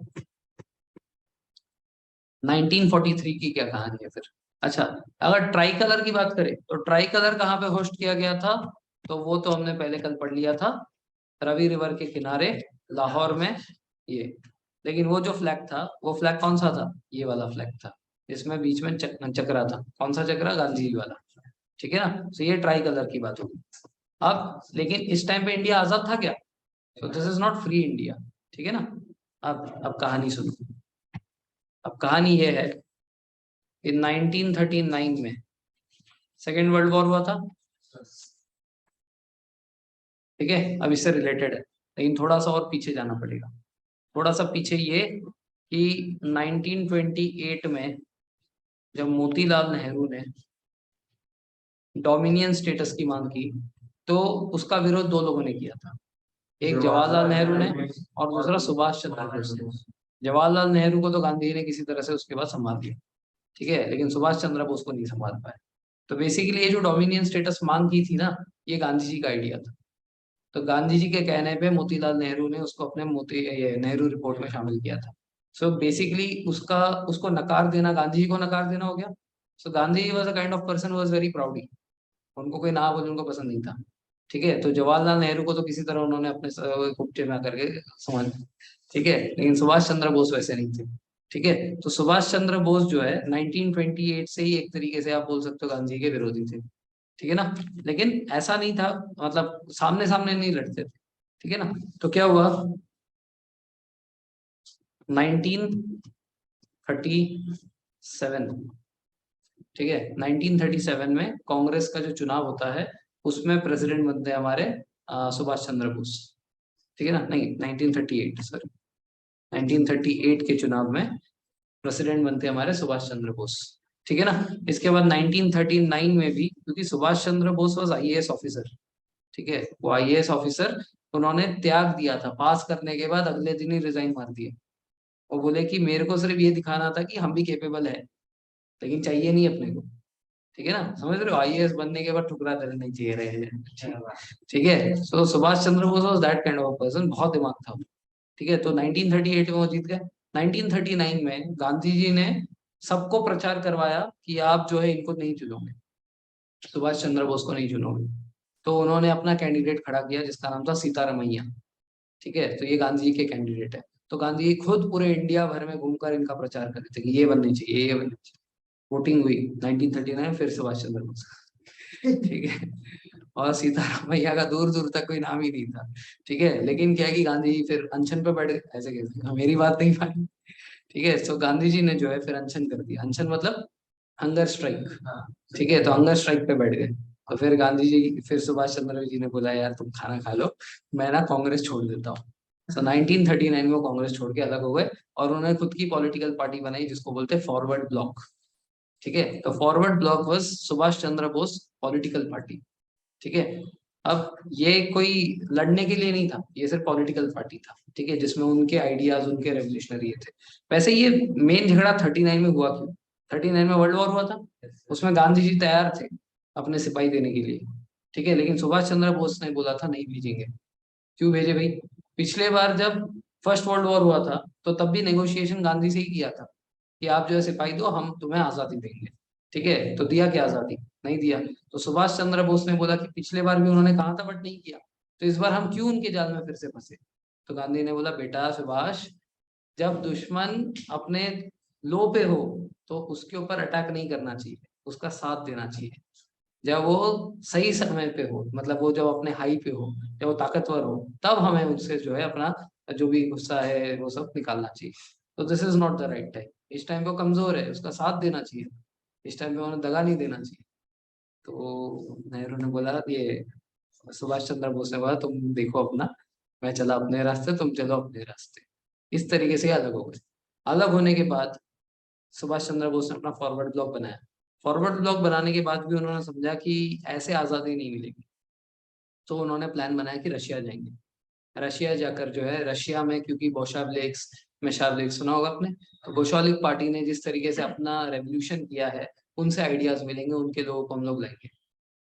[SPEAKER 1] 1943 की क्या कहानी है फिर? अच्छा, अगर ट्राई कलर की बात करें तो ट्राई कलर कहाँ पे होस्ट किया गया था? तो वो तो हमने पहले कल पढ़ लिया था, रवि रिवर के किनारे लाहौर में ये। लेकिन वो जो फ्लैग था, वो फ्लैग कौन सा था? ये वाला फ्लैग था, इसमें बीच में चक्रा था। कौन सा चक्रा? गांधी जी वाला, ठीक है ना। तो ये ट्राई कलर की बात होगी। अब लेकिन इस टाइम पे इंडिया आजाद था क्या? तो this is not free India, ठीक है ना। अब कहानी सुनो। अब कहानी ये है कि 1939 में सेकेंड वर्ल्ड वॉर हुआ था, ठीक है। अब इससे रिलेटेड है, लेकिन थोड़ा सा और पीछे जाना पड़ेगा। थोड़ा सा पीछे ये कि 1928 में जब मोतीलाल नेहरू ने डोमिनियन स्टेटस की मांग की, तो उसका विरोध दो लोगों ने किया था। एक जवाहरलाल नेहरू ने और दूसरा सुभाष चंद्र बोस ने। जवाहरलाल नेहरू को तो गांधी जी ने किसी तरह से उसके बाद संभाल लिया, ठीक है, लेकिन सुभाष चंद्र बोस को नहीं संभाल पाए। तो बेसिकली ये जो डोमिनियन स्टेटस मांग की थी ना, ये गांधी जी का आइडिया था। तो गांधी जी के कहने पे मोतीलाल नेहरू ने उसको अपने ये नेहरू रिपोर्ट में शामिल किया था। सो बेसिकली उसका उसको नकार देना, गांधी जी को नकार देना हो गया। सो Gandhi ji was a kind of person was very proudy, उनको कोई ना बोले उनको पसंद नहीं था, ठीक है। तो जवाहरलाल नेहरू को तो किसी तरह उन्होंने अपने कुप्ते में करके समझ, ठीक है। लेकिन सुभाष चंद्र बोस वैसे नहीं थे, ठीक है। तो सुभाष चंद्र बोस जो है 1928 से ही एक तरीके से आप बोल सकते हो गांधी जी के विरोधी थे, ठीक है ना। लेकिन ऐसा नहीं था, मतलब सामने सामने नहीं लड़ते थे, ठीक है ना। तो क्या हुआ 1937, ठीक है, 1937 में कांग्रेस का जो चुनाव होता है उसमें प्रेसिडेंट बनते हैं हमारे सुभाष चंद्र बोस, ठीक है ना। नहीं, 1938, सॉरी, 1938 के चुनाव में प्रेसिडेंट बनते हैं हमारे सुभाष चंद्र बोस, ठीक है ना। इसके बाद 1939 में भी, क्योंकि Subhash Chandra Bose was IAS officer, ठीक है, वो आईएएस ऑफिसर, उन्होंने त्याग दिया था, पास करने के बाद अगले दिन ही रिजाइन मार दिया। वो बोले कि मेरे को सिर्फ ये दिखाना था कि हम भी कैपेबल है, लेकिन चाहिए नहीं अपने को। ठीक है ना, समझ रहे हो, आईएएस बनने के बाद ठुकरा देना नहीं चाहिए रहे। ठीक है, so Subhash Chandra Bose was that kind of person, बहुत दिमाग था। ठीक है, तो 1938 में वो जीत गए। 1939 में गांधी जी ने सबको प्रचार करवाया कि आप जो है इनको नहीं चुनोगे, सुभाष चंद्र बोस को नहीं चुनोगे। तो उन्होंने अपना कैंडिडेट खड़ा किया जिसका नाम था सीतारमैया। ठीक है, तो ये गांधी जी के कैंडिडेट है। तो गांधी जी खुद पूरे इंडिया भर में घूमकर इनका प्रचार कर रहे थे कि ये बनने चाहिए, ये बनने चाहिए। वोटिंग हुई 1939, फिर सुभाष चंद्र बोस। ठीक है, और सीतारामैया का दूर दूर तक कोई नाम ही नहीं था। ठीक है, लेकिन क्या है कि गांधी जी फिर अनशन पे बैठ गए, ऐसे कैसे, हाँ, मेरी बात नहीं मानी। ठीक है, तो गांधी जी ने जो है फिर अनशन कर दिया। अनशन मतलब हंगर स्ट्राइक। ठीक है, तो हंगर स्ट्राइक पे बैठ गए। और फिर गांधी जी, फिर सुभाष चंद्र जी ने बोला यार तुम खाना खा लो, मैं ना कांग्रेस छोड़ देता हूँ। सो 1939 में वो कांग्रेस छोड़ के अलग हो गए और उन्होंने खुद की पॉलिटिकल पार्टी बनाई जिसको बोलते हैं फॉरवर्ड ब्लॉक। ठीक है, तो forward block was Subhash Chandra Bose political party. ठीक है, अब ये कोई लड़ने के लिए नहीं था, ये सिर्फ पॉलिटिकल पार्टी था। ठीक है, जिसमें उनके आइडियाज, उनके रेवोल्यूशनरी थे। वैसे ये मेन झगड़ा 39 में हुआ क्यों? 39 में वर्ल्ड वॉर हुआ था, उसमें गांधी जी तैयार थे अपने सिपाही देने के लिए। ठीक है, लेकिन सुभाष चंद्र बोस ने बोला था नहीं भेजेंगे। क्यों भेजे भाई? पिछले बार जब फर्स्ट वर्ल्ड वॉर हुआ था तो तब भी नेगोशिएशन गांधी से ही किया था कि आप जो है सिपाही दो, हम तुम्हें आजादी देंगे। ठीक है, तो दिया क्या आजादी? नहीं दिया। तो सुभाष चंद्र बोस ने बोला कि पिछले बार भी उन्होंने कहा था बट नहीं किया, तो इस बार हम क्यों उनके जाल में फिर से फंसे? तो गांधी ने बोला बेटा सुभाष, जब दुश्मन अपने लो पे हो तो उसके ऊपर अटैक नहीं करना चाहिए, उसका साथ देना चाहिए। जब वो सही समय पे हो, मतलब वो जब अपने हाई पे हो, जब वो ताकतवर हो, तब हमें उससे जो है अपना जो भी गुस्सा है वो सब निकालना चाहिए। तो this is not the right time. इस टाइम पे वो कमजोर है, उसका साथ देना चाहिए। इस टाइम पे उन्हें दगा नहीं देना चाहिए। तो नेहरू ने बोला, ये सुभाष चंद्र बोस ने बोला तुम देखो अपना, मैं चला अपने रास्ते, तुम चलो अपने रास्ते। इस तरीके से अलग हो गए। अलग होने के बाद सुभाष चंद्र बोस ने अपना फॉरवर्ड ब्लॉक बनाया। फॉरवर्ड ब्लॉक बनाने के बाद भी उन्होंने समझा कि ऐसे आज़ादी नहीं मिलेगी। तो उन्होंने प्लान बनाया कि रशिया जाएंगे। रशिया जाकर जो है, रशिया में क्योंकि बोशावलिक्स, मेशावलिक सुना होगा आपने, तो बोशावलिक पार्टी ने जिस तरीके से अपना रेवोल्यूशन किया है, उनसे आइडियाज मिलेंगे, उनके लोगों को हम लोग लाएंगे।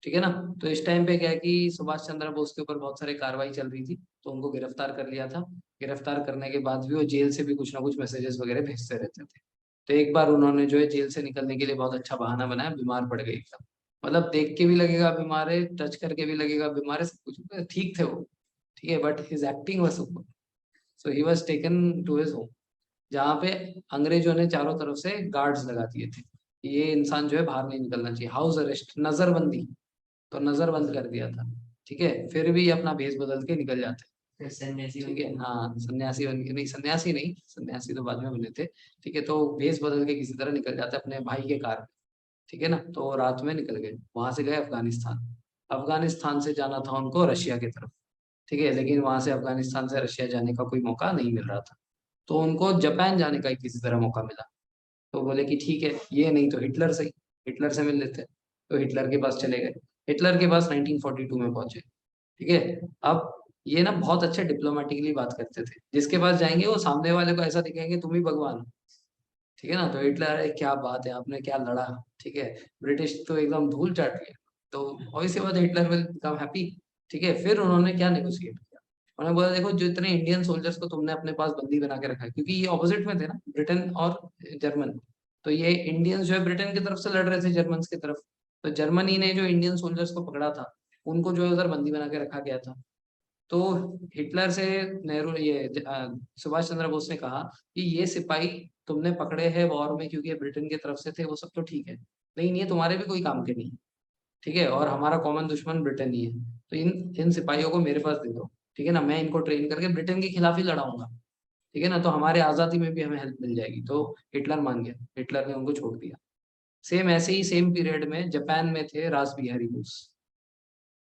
[SPEAKER 1] ठीक है ना। तो इस टाइम पे क्या है कि सुभाष चंद्र बोस के ऊपर बहुत सारी कार्रवाई चल रही थी, तो उनको गिरफ्तार कर लिया था। गिरफ्तार करने के बाद भी वो जेल से भी कुछ ना कुछ मैसेजेस वगैरह भेजते रहते थे। तो एक बार उन्होंने जो है जेल से निकलने के लिए बहुत अच्छा बहाना बनाया, बीमार पड़ गए एकदम। मतलब देख के भी लगेगा बीमार है, टच करके भी लगेगा बीमार है, सब कुछ ठीक थे वो। ठीक है, but his acting was super. So he was taken to his home, जहाँ पे अंग्रेजों ने चारों तरफ से गार्ड्स लगा दिए थे कि ये इंसान जो है बाहर नहीं निकलना चाहिए, हाउस अरेस्ट, नजरबंदी। तो नजरबंद कर दिया था। ठीक है, फिर भी अपना भेष बदल के निकल जाते। ठीक है, हाँ, सन्यासी बन के नहीं, सन्यासी नहीं, सन्यासी तो बाद में बने थे। ठीक है, तो भेष बदल के किसी तरह निकल जाते अपने भाई के कार में। ठीक है ना, तो रात में निकल गए, वहां से गए अफगानिस्तान। अफगानिस्तान से जाना था उनको रशिया की तरफ। ठीक है, लेकिन वहां से अफगानिस्तान से रशिया जाने का कोई मौका नहीं मिल रहा था। तो उनको जापान जाने का किसी तरह मौका मिला। तो बोले कि ठीक है, ये नहीं तो हिटलर से, हिटलर से मिल लेते हैं। तो हिटलर के पास चले गए। हिटलर के पास 1942 में पहुंचे। ठीक है, अब ये ना बहुत अच्छे डिप्लोमेटिकली बात करते थे, जिसके पास जाएंगे वो सामने वाले को ऐसा दिखाएंगे तुम ही भगवान हो। ठीक है ना, तो हिटलर, अरे क्या बात है, आपने क्या लड़ा। ठीक है, ब्रिटिश तो एकदम धूल चाट लिया। तो ऑब्वियसली बात है, हिटलर विल बिकम हैप्पी। ठीक है, फिर उन्होंने क्या नेगोशिएट किया, उन्होंने बोला देखो जो इतने इंडियन सोल्जर्स को तुमने अपने पास बंदी बना के रखा है, क्योंकि ये ऑपोजिट में थे ना, ब्रिटेन और जर्मन। तो ये इंडियंस जो है ब्रिटेन की तरफ से लड़ रहे थे जर्मन की तरफ। तो जर्मनी ने जो इंडियन सोल्जर्स को पकड़ा था, उनको जो है उधर बंदी बना के रखा गया था। तो हिटलर से नेहरू, सुभाष चंद्र बोस ने कहा कि ये सिपाही तुमने पकड़े हैं वॉर में क्योंकि ये ब्रिटेन की तरफ से थे, वो सब तो ठीक है, लेकिन ये तुम्हारे भी कोई काम के नहीं। ठीक है, और हमारा कॉमन दुश्मन ब्रिटेन ही है। तो इन इन सिपाहियों को मेरे पास दे दो। ठीक है ना, मैं इनको ट्रेन करके ब्रिटेन के खिलाफ ही लड़ाऊंगा। ठीक है ना, तो हमारे आजादी में भी हमें हेल्प मिल जाएगी। तो हिटलर मान गया, हिटलर ने उनको छोड़ दिया। सेम ऐसे ही सेम पीरियड में जापान में थे रास बिहारी बोस।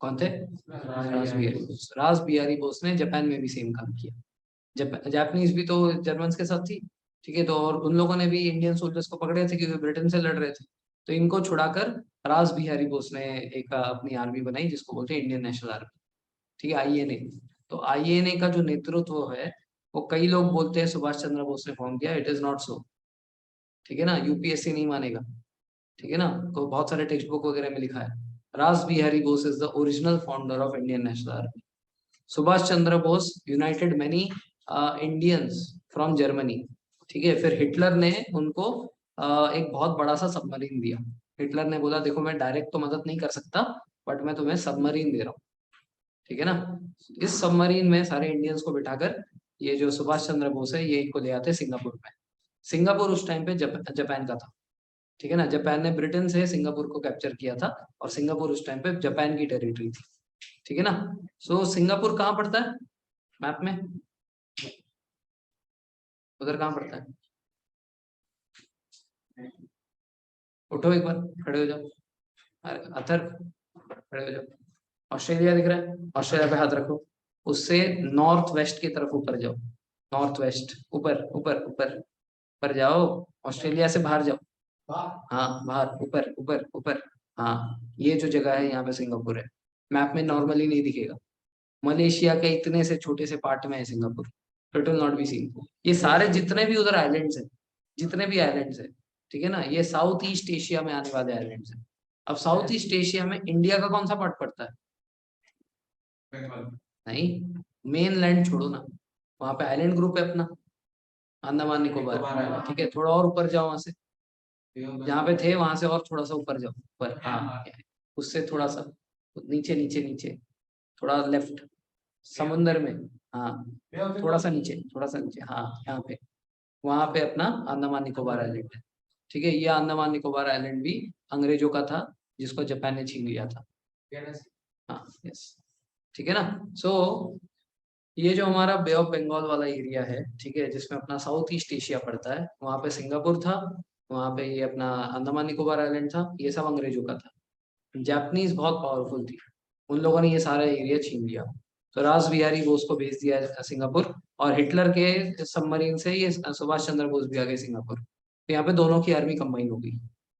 [SPEAKER 1] कौन थे? रास बिहारी बोस। रास बिहारी बोस ने जापान में भी सेम काम किया। जापानीज भी तो जर्मन्स के साथ थी। ठीक है, तो और उन लोगों ने भी इंडियन सोल्जर्स को पकड़े थे क्योंकि ब्रिटेन से लड़ रहे थे। तो इनको छुड़ाकर रास बिहारी बोस ने एक अपनी आर्मी बनाई जिसको बोलते हैं इंडियन नेशनल आर्मी। ठीक है, आईएनए। तो INA का जो नेतृत्व है वो कई लोग बोलते हैं सुभाष चंद्र बोस ने फॉर्म किया, इट इज नॉट सो। ठीक है ना, UPSC नहीं मानेगा। ठीक है ना, तो बहुत सारे टेक्स्ट बुक वगैरह में लिखा है रास Behari Bose is the original founder of Indian national army. Subhash Chandra Bose United many Indians from Germany. ठीक है, फिर हिटलर ने उनको एक बहुत बड़ा सा सबमरीन दिया। हिटलर ने बोला देखो मैं डायरेक्ट तो मदद नहीं कर सकता, बट मैं तुम्हें सबमरीन दे रहा हूँ। ठीक है ना, इस सबमरीन में सारे इंडियंस को बिठाकर ये जो सुभाष चंद्र बोस है ये इनको ले आते सिंगापुर में। सिंगापुर उस टाइम पे जापान का था। ठीक है ना, जापान ने ब्रिटेन से सिंगापुर को कैप्चर किया था और सिंगापुर उस टाइम पे जापान की टेरिटरी थी। ठीक है ना, सो सिंगापुर कहाँ पड़ता है मैप में, उधर कहाँ पड़ता है? उठो एक बार, खड़े हो जाओ। अरे अथर, खड़े हो जाओ। ऑस्ट्रेलिया दिख रहा है, ऑस्ट्रेलिया पे हाथ रखो, उससे नॉर्थ वेस्ट की तरफ ऊपर जाओ। नॉर्थ वेस्ट, ऊपर ऊपर ऊपर ऊपर जाओ, ऑस्ट्रेलिया से बाहर जाओ। हाँ बाहर, ऊपर ऊपर ऊपर। हाँ, ये जो जगह है यहाँ पे सिंगापुर है। मैप में नॉर्मली नहीं दिखेगा, मलेशिया के इतने से छोटे से पार्ट में है Singapore, it will not be seen. ये सारे जितने भी उधर आइलैंड्स हैं, जितने भी आइलैंड्स हैं, ठीक है ना, ये साउथ ईस्ट एशिया में आने वाले आइलैंड्स हैं। अब साउथ ईस्ट एशिया में इंडिया का कौन सा पार्ट पड़ता है? नहीं, मेन लैंड छोड़ो ना, वहां पे आइलैंड ग्रुप है अपना, अंडमान निकोबार। ठीक है, थोड़ा और ऊपर जाओ, वहां से जहाँ पे थे वहां से और थोड़ा सा ऊपर जाओ, ऊपर। हाँ, उससे थोड़ा सा नीचे नीचे नीचे, थोड़ा लेफ्ट, समुंदर में। हाँ, थोड़ा सा नीचे, थोड़ा सा नीचे। हाँ, यहाँ पे, वहां पे अपना अंडमान निकोबार आइलैंड है। ठीक है, ये अंडमान निकोबार आइलैंड भी अंग्रेजों का था, जिसको जापान ने छीन लिया था। हाँ, यस। ठीक है ना, सो ये जो हमारा बे ऑफ बंगाल वाला एरिया है, ठीक है, जिसमें अपना साउथ ईस्ट एशिया पड़ता है, वहां पे सिंगापुर था, वहां पे ये अपना अंडमान निकोबार आइलैंड था, ये सब अंग्रेजों का था। जापानीज बहुत पावरफुल थी, उन लोगों ने ये सारा एरिया छीन लिया। तो रास बिहारी बोस को भेज दिया सिंगापुर, और हिटलर के सबमरीन से ये सुभाष चंद्र बोस भी आ गए सिंगापुर। तो यहाँ पे दोनों की आर्मी कंबाइन हो गई।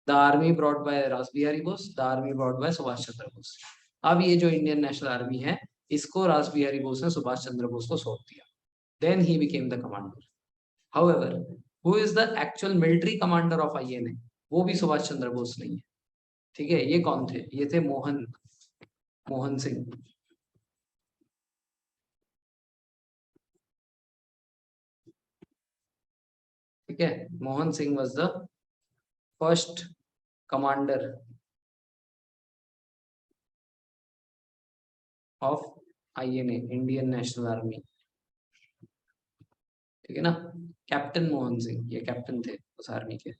[SPEAKER 1] The army brought by Rash Behari Bose, the army brought by Subhash Chandra Bose. अब ये जो इंडियन नेशनल आर्मी है, इसको रास बिहारी बोस ने सुभाष चंद्र बोस को सौंप दिया। Then he became the commander. However, who is the actual military commander of INA? वो भी सुभाष चंद्र बोस नहीं है। ठीक है, ये कौन थे? ये थे मोहन सिंह। ठीक है, Mohan Singh was the first commander of INA, Indian national army. ठीक है ना, कैप्टन मोहन सिंह, ये कैप्टन थे उस आर्मी के।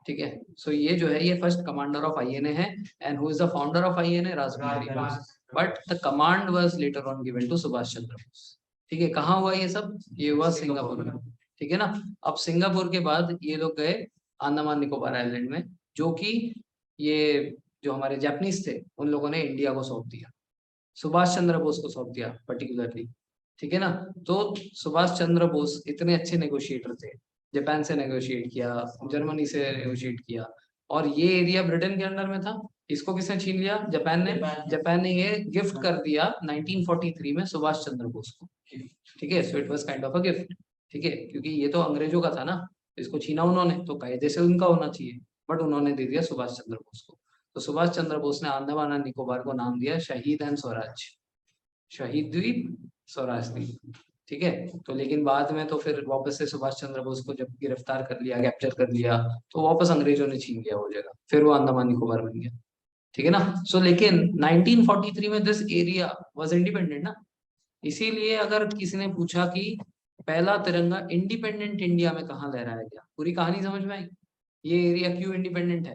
[SPEAKER 1] ठीक है, सो ये जो है, ये फर्स्ट कमांडर ऑफ INA है। And who is the founder of INA? Rash Behari Bose. But the command was later on given to Subhash Chandra Bose. ठीक है, कहाँ हुआ ये सब? ये हुआ सिंगापुर में। ठीक है ना, अब सिंगापुर के बाद ये लोग गए अंडमान निकोबार आइलैंड में, जो कि ये जो हमारे जापानीज थे उन लोगों ने इंडिया को सौंप दिया, सुभाष चंद्र बोस को सौंप दिया पर्टिकुलरली। ठीक है ना, तो सुभाष चंद्र बोस इतने अच्छे नेगोशिएटर थे, जापान से नेगोशिएट किया, जर्मनी से नेगोशिएट किया, और ये एरिया ब्रिटेन के अंडर में था। इसको किसने छीन लिया? जापान ने। जापान ने ये गिफ्ट कर दिया 1943 में सुभाष चंद्र बोस को। ठीक है, सो it was kind of a gift. ठीक है, क्योंकि ये तो अंग्रेजों का था ना, इसको छीना उन्होंने, तो कायदे से उनका होना चाहिए, बट उन्होंने दे दिया सुभाष चंद्र बोस को। तो सुभाष चंद्र बोस ने अंडमान एंड निकोबार को नाम दिया शहीद एंड स्वराज, शहीद द्वीप, स्वराज द्वीप। ठीक है, तो लेकिन बाद में तो फिर वापस से सुभाष चंद्र बोस को जब गिरफ्तार कर लिया, कैप्चर कर लिया, तो वापस अंग्रेजों ने छीन लिया वो जगह, फिर वो अंडमान निकोबार बन गया। ठीक है ना, सो लेकिन 1943 में दिस एरिया वाज इंडिपेंडेंट ना, इसीलिए अगर किसी ने पूछा कि पहला तिरंगा इंडिपेंडेंट इंडिया में कहाँ लहराया गया, पूरी कहानी समझ में आई, ये एरिया क्यों इंडिपेंडेंट है।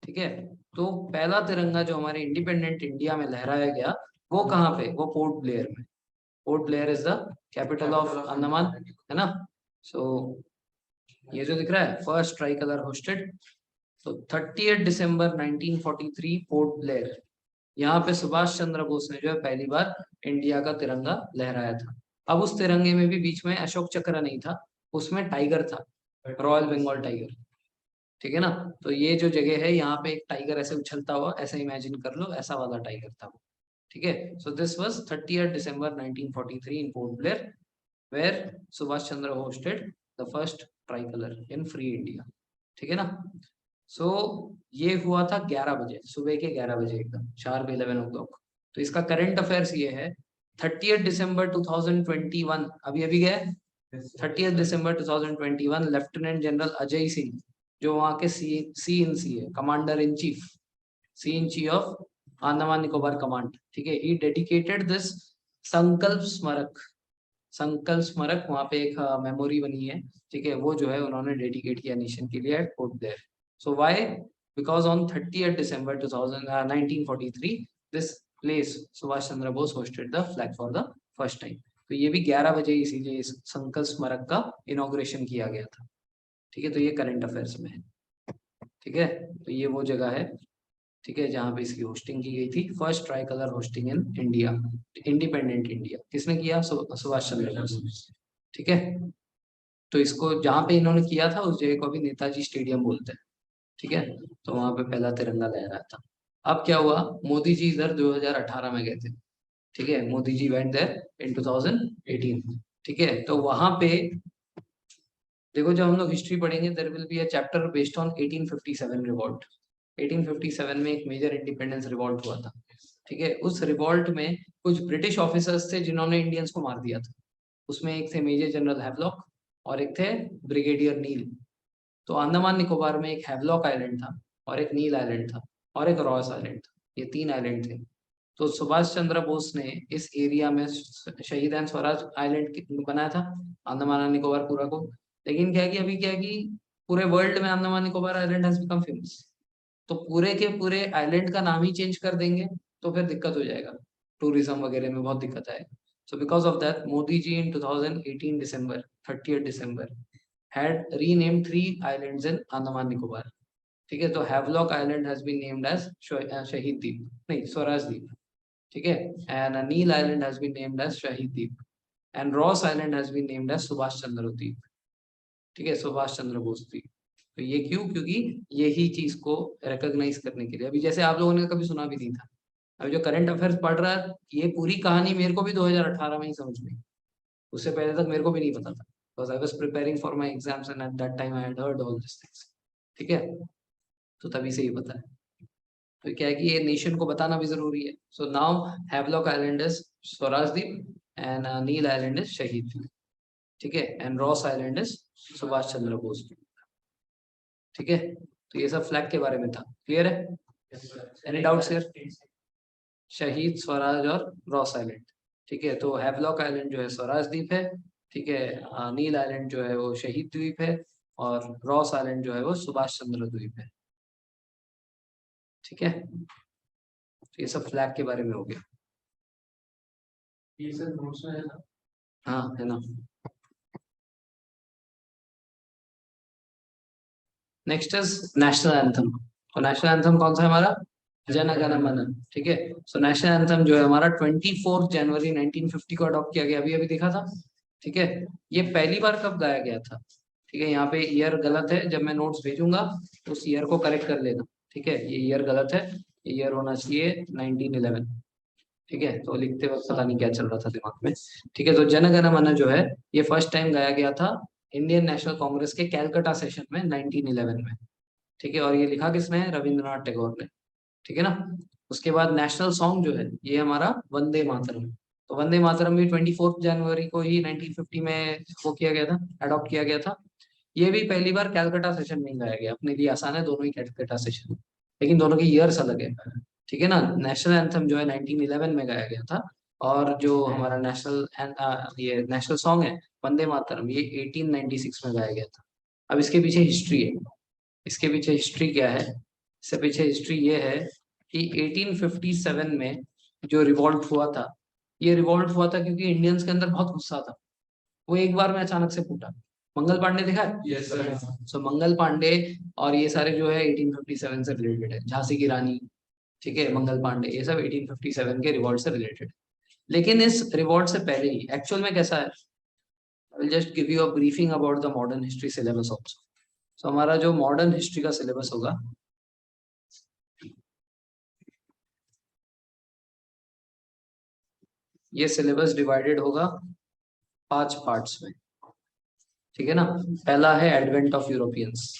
[SPEAKER 1] ठीक है, तो पहला तिरंगा जो हमारे इंडिपेंडेंट इंडिया में लहराया गया, वो कहाँ पे? वो पोर्ट ब्लेयर में। Port Blair is the capital of Andaman, है ना। सो ये जो दिख रहा है, फर्स्ट ट्राई कलर होस्टेड, तो 30 दिसंबर 1943 पोर्ट ब्लेयर, यहाँ पे सुभाष चंद्र बोस ने जो है पहली बार इंडिया का तिरंगा लहराया था। अब उस तिरंगे में भी बीच में अशोक चक्र नहीं था, उसमें टाइगर था, रॉयल बंगाल टाइगर। ठीक है ना, तो ये जो जगह है, यहाँ पे एक टाइगर ऐसे उछलता हुआ, ऐसे इमेजिन कर लो, ऐसा वाला टाइगर था वो। ठीक है. So this was 30th December 1943 in Port Blair, where Subhash Chandra hosted the first tricolour in free India. ठीक है ना. सो ये हुआ था 11 बजे, सुबह के 11 बजे एकदम शार्प 11 o'clock. तो इसका करंट अफेयर्स ये है 30th December 2021, अभी अभी गया 30th December 2021, lieutenant general Ajay Singh, जो वहाँ के CNC है, commander in chief, CNC of Andaman Nicobar command. ठीक है. ही डेडिकेटेड दिस संकल्प स्मारक. संकल्प स्मारक वहाँ पे एक मेमोरी बनी है. ठीक है. वो जो है उन्होंने डेडिकेट किया नेशन के लिए at Port Blair. So why? Because on 30th December 1943 this place Subhash Chandra Bose hosted the flag for the first time. तो ये भी 11 बजे इसीलिए इस संकल्प स्मारक का इनॉग्रेशन किया गया था. ठीक है. तो ये करंट अफेयर्स में है. ठीक है. तो ये वो जगह है, ठीक है, जहाँ पे इसकी होस्टिंग की गई थी. First try colour hosting in India, independent India. किसने किया? सुभाष चंद्र बोस. ठीक है. तो इसको जहाँ पे इन्होंने किया था उस जगह को अभी नेताजी स्टेडियम बोलते हैं. ठीक है. तो वहां पे पहला तिरंगा लहराया था. अब क्या हुआ, मोदी जी इधर 2018 में गए थे. ठीक है. Modi ji went there in 2018. ठीक है. तो वहां पे देखो, जब हम लोग हिस्ट्री पढ़ेंगे there will be a chapter based on 1857 revolt. 1857 में एक मेजर इंडिपेंडेंस रिवॉल्ट हुआ था. ठीक है. उस रिवॉल्ट में कुछ ब्रिटिश ऑफिसर्स थे जिन्होंने इंडियंस को मार दिया था. उसमें एक थे मेजर जनरल हैवलॉक और एक थे ब्रिगेडियर नील. तो अंडमान निकोबार में एक हैवलॉक आइलैंड था और एक नील आइलैंड था और एक रॉस आइलैंड था. ये 3 आइलैंड थे. तो सुभाष चंद्र बोस ने इस एरिया में शहीद एंड स्वराज आइलैंड बनाया था, अंडमान एंड निकोबार पूरा को. लेकिन क्या है कि अभी क्या है कि पूरे वर्ल्ड में Andaman Nicobar island has become famous. तो पूरे के पूरे आइलैंड का नाम ही चेंज कर देंगे तो फिर दिक्कत हो जाएगा, टूरिज्म वगैरह में बहुत दिक्कत आएगी. So because of that Modi ji in 2018 December 30th December had renamed 3 islands in Andaman Nicobar. ठीक है. तो Havelock island has been named as Shaheed Dweep, नहीं, स्वराज द्वीप. ठीक है. And Neil island has been named as Shaheed Dweep and Ross island has been named as Subhash Chandra Dweep. ठीक है. सुभाष चंद्र बोस द्वीप. तो ये क्यों? क्योंकि यही चीज को रिकॉग्नाइज करने के लिए. अभी जैसे आप लोगों ने कभी सुना भी नहीं था, अभी जो करंट अफेयर्स पढ़ रहा है, ये पूरी कहानी मेरे को भी 2018 में ही समझ में आई. उससे पहले तक मेरे को भी नहीं पता था, because I was preparing for my exams and at that time I had heard all these things. ठीक है. तो तभी से ही पता है. तो क्या है कि ये नेशन को बताना भी जरूरी है. So now Havelock island is Swaraj Dweep and Neil island is Shaheed Dweep. ठीक है. And Ross island is Subhash Chandra Bose Dweep. ठीक है. तो ये सब फ्लैग के बारे में था. क्लियर है? Any doubts here? शहीद, स्वराज और रॉस आइलैंड. ठीक है. तो हैवलॉक आइलैंड जो है स्वराज द्वीप है. ठीक है. नील आइलैंड जो है वो शहीद द्वीप है और रॉस आइलैंड जो है वो सुभाष चंद्र द्वीप है. ठीक है. तो ये सब फ्लैग के बारे में हो गया.
[SPEAKER 2] ये सब नोट्स में है ना?
[SPEAKER 1] हाँ, है ना. Next is national anthem. तो नेशनल एंथम कौन सा है हमारा? जन गण मन. ठीक है. सो नेशनल एंथम जो है हमारा 24 जनवरी 1950 को अडॉप्ट किया गया. अभी अभी देखा था. ठीक है. ये पहली बार कब गाया गया था? ठीक है. यहाँ पे ईयर गलत है, जब मैं नोट्स भेजूंगा तो उस ईयर को करेक्ट कर लेना. ठीक है. ये ईयर गलत है, ये ईयर होना चाहिए 1911. ठीक है. तो लिखते वक्त पता नहीं क्या चल रहा था दिमाग में. ठीक है. तो जन गण मन जो है ये फर्स्ट टाइम गाया गया था इंडियन नेशनल कांग्रेस के कैलकाटा सेशन में 1911 में. ठीक है. और ये लिखा किसने है? रविंद्रनाथ टैगोर ने. ठीक है ना. उसके बाद नेशनल सॉन्ग जो है ये हमारा वंदे मातरम. तो वंदे मातरम भी 24 जनवरी को ही 1950 में वो किया गया था, अडॉप्ट किया गया था. ये भी पहली बार कैलकाटा सेशन में गाया गया. अपने लिए आसान है, दोनों ही कैलकाटा सेशन, लेकिन दोनों के ईयर्स अलग है. ठीक है ना. नेशनल एंथम जो है 1911 में गाया गया था और जो हमारा ये नेशनल सॉन्ग है वंदे मातरम, ये 1896 में गाया गया था. अब इसके पीछे हिस्ट्री है. इसके पीछे हिस्ट्री क्या है? इसके पीछे हिस्ट्री ये है कि 1857 में जो रिवॉल्ट हुआ था, ये रिवॉल्ट हुआ था क्योंकि इंडियंस के अंदर बहुत गुस्सा था. वो एक बार में अचानक से फूटा. मंगल पांडे देखा है?
[SPEAKER 2] Yes sir.
[SPEAKER 1] So Mangal Pandey और ये सारे जो है 1857 से रिलेटेड है. झांसी की रानी, ठीक है, मंगल पांडे, ये सब 1857 के रिवॉल्ट से रिलेटेड. लेकिन इस रिवॉल्ट से पहले ही एक्चुअल में कैसा है, I will just give you a briefing about the modern history syllabus also. So हमारा जो मॉडर्न हिस्ट्री का सिलेबस होगा ये सिलेबस डिवाइडेड होगा 5 पार्ट्स में, ठीक है ना। पहला है एडवेंट ऑफ यूरोपियंस,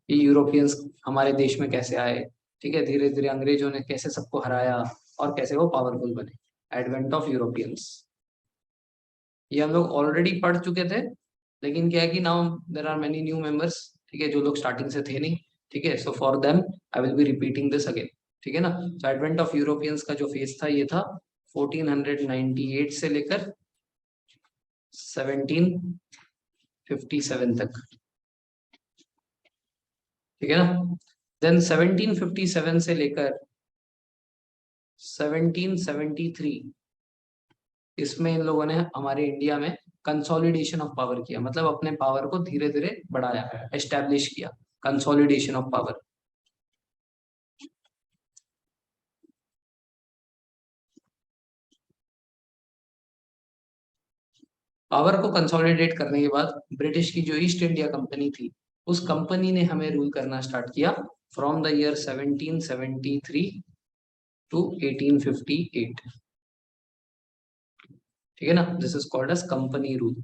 [SPEAKER 1] ये यूरोपियंस हमारे देश में कैसे आए, ठीक है, धीरे धीरे अंग्रेजों ने कैसे सबको हराया और कैसे वो पावरफुल बने, एडवेंट ऑफ यूरोपियंस। ये हम लोग ऑलरेडी पढ़ चुके थे, लेकिन क्या है कि now there are many new members, ठीक है, जो लोग स्टार्टिंग से थे नहीं, ठीक है, so for them I will B repeating this again, ठीक है ना। तो एडवेंट ऑफ यूरोपियंस का जो फेज था ये था 1498 से लेकर 1757 तक, ठीक है ना। देन 1757 से लेकर 1773, इसमें इन लोगों ने हमारे इंडिया में कंसोलिडेशन ऑफ पावर किया, मतलब अपने पावर को धीरे धीरे बढ़ाया, एस्टेब्लिश किया, कंसोलिडेशन ऑफ पावर। पावर को कंसोलिडेट करने के बाद ब्रिटिश की जो ईस्ट इंडिया कंपनी थी, उस कंपनी ने हमें रूल करना स्टार्ट किया फ्रॉम द ईयर 1773 टू 1858, ठीक है ना। This is called as company rule.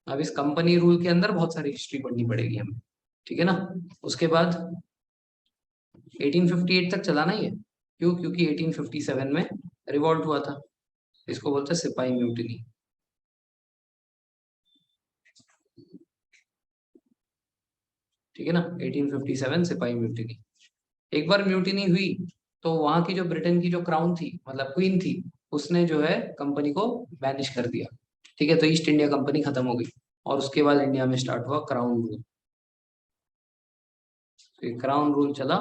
[SPEAKER 1] अब इस कंपनी रूल के अंदर बहुत सारी हिस्ट्री पढ़नी पड़ेगी हमें, ठीक है ना। उसके बाद 1858 तक चलाना ही है, क्यों, क्योंकि 1857 में रिवॉल्ट हुआ था, इसको बोलते हैं सिपाही म्यूटिनी, ठीक है ना। 1857 सिपाही म्यूटिनी, एक बार म्यूटिनी हुई तो वहां की जो ब्रिटेन की जो क्राउन थी, मतलब क्वीन थी, उसने जो है कंपनी को बैनिश कर दिया, ठीक है, तो ईस्ट इंडिया कंपनी खत्म हो गई और उसके बाद इंडिया में स्टार्ट हुआ क्राउन रूल। तो क्राउन रूल चला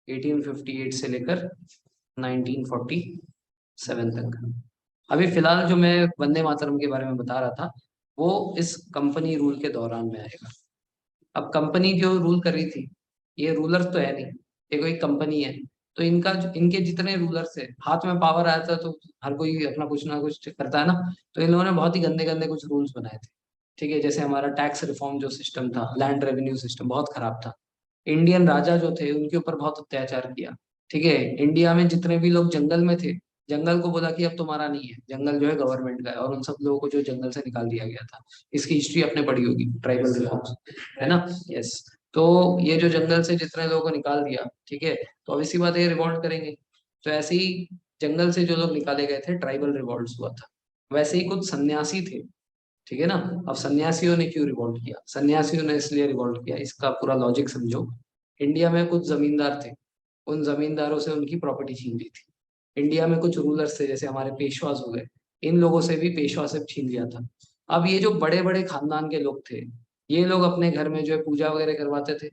[SPEAKER 1] 1858 से लेकर 1947 तक। अभी फिलहाल जो मैं वंदे मातरम के बारे में बता रहा था, वो इस कंपनी रूल के दौरान में आएगा। अब कंपनी जो रूल कर रही थी, ये रूलर तो है नहीं, ये कोई कंपनी है, तो इनके जितने रूलर्स थे, हाथ में पावर आया था तो हर कोई अपना कुछ ना कुछ करता है ना, तो इन लोगों ने बहुत ही गंदे गंदे कुछ रूल्स बनाए थे, ठीक है। जैसे हमारा टैक्स रिफॉर्म जो सिस्टम था, लैंड रेवेन्यू सिस्टम बहुत खराब था। इंडियन राजा जो थे उनके ऊपर बहुत अत्याचार किया, ठीक है। इंडिया में जितने भी लोग जंगल में थे, जंगल को बोला कि अब तुम्हारा नहीं है, जंगल जो है गवर्नमेंट का है, और उन सब लोगों को जो जंगल से निकाल दिया गया था। इसकी हिस्ट्री आपने पढ़ी होगी, ट्राइबल रिफॉर्म्स, है ना। यस। तो ये जो जंगल से जितने लोगों को निकाल दिया, ठीक है, तो अब इसी बात ये रिवॉल्ट करेंगे। तो ऐसे ही जंगल से जो लोग निकाले गए थे, ट्राइबल रिवॉल्ट हुआ था। वैसे ही कुछ सन्यासी थे, ठीक है ना। अब सन्यासियों ने क्यों रिवॉल्ट किया, सन्यासियों ने इसलिए रिवॉल्ट किया, इसका पूरा लॉजिक समझो। इंडिया में कुछ जमींदार थे, उन जमींदारों से उनकी प्रॉपर्टी छीन ली थी। इंडिया में कुछ रूलर्स थे, जैसे हमारे पेशवास हो गए, इन लोगों से भी पेशवा से छीन लिया था। अब ये जो बड़े बड़े खानदान के लोग थे, ये लोग अपने घर में जो है पूजा वगैरह करवाते थे,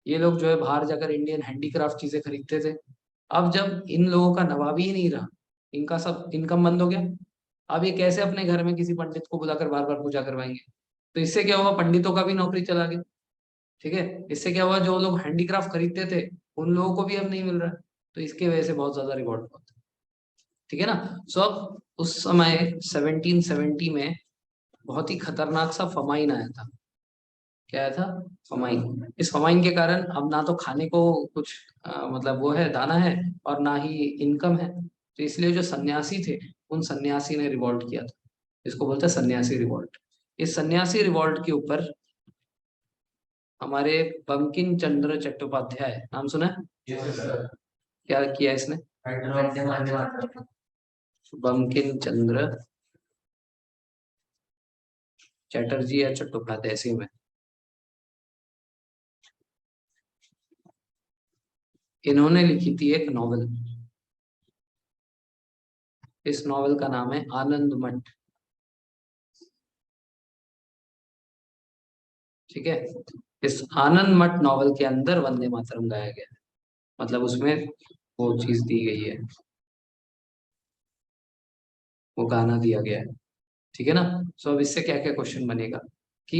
[SPEAKER 1] ये लोग जो है बाहर जाकर इंडियन हैंडीक्राफ्ट चीजें खरीदते थे। अब जब इन लोगों का नवाबी ही नहीं रहा, इनका सब इनकम बंद हो गया, अब ये कैसे अपने घर में किसी पंडित को बुलाकर बार बार पूजा करवाएंगे। तो इससे क्या हुआ, पंडितों का भी नौकरी चला गया, ठीक है। इससे क्या हुआ, जो लोग हैंडीक्राफ्ट खरीदते थे उन लोगों को भी अब नहीं मिल रहा है, तो इसके वजह से बहुत ज्यादा रिवॉल्ट हुआ था, ठीक है ना। सो अब उस समय 1770 में बहुत ही खतरनाक सा फमाइन आया था। क्या आया था, फमाइन। इस फमाइन के कारण अब ना तो खाने को कुछ मतलब वो है, दाना है, और ना ही इनकम है। तो इसलिए जो सन्यासी थे, उन सन्यासी ने रिवॉल्ट किया था, इसको बोलते हैं सन्यासी रिवॉल्ट। इस सन्यासी रिवॉल्ट के ऊपर हमारे बंकिम चंद्र चट्टोपाध्याय, नाम सुना है?
[SPEAKER 2] Yes, sir.
[SPEAKER 1] क्या किया इसने? बंकिम चंद्र चटर्जी या चट्टोपाध्याय, ऐसे में इन्होंने लिखी थी एक नॉवल। इस नॉवल का नाम है आनंद मठ, ठीक है। इस आनंद मठ नॉवल के अंदर वंदे मातरम गाया गया है, मतलब उसमें वो चीज दी गई है, वो गाना दिया गया है, ठीक है ना। सो अब इससे क्या क्या क्वेश्चन बनेगा कि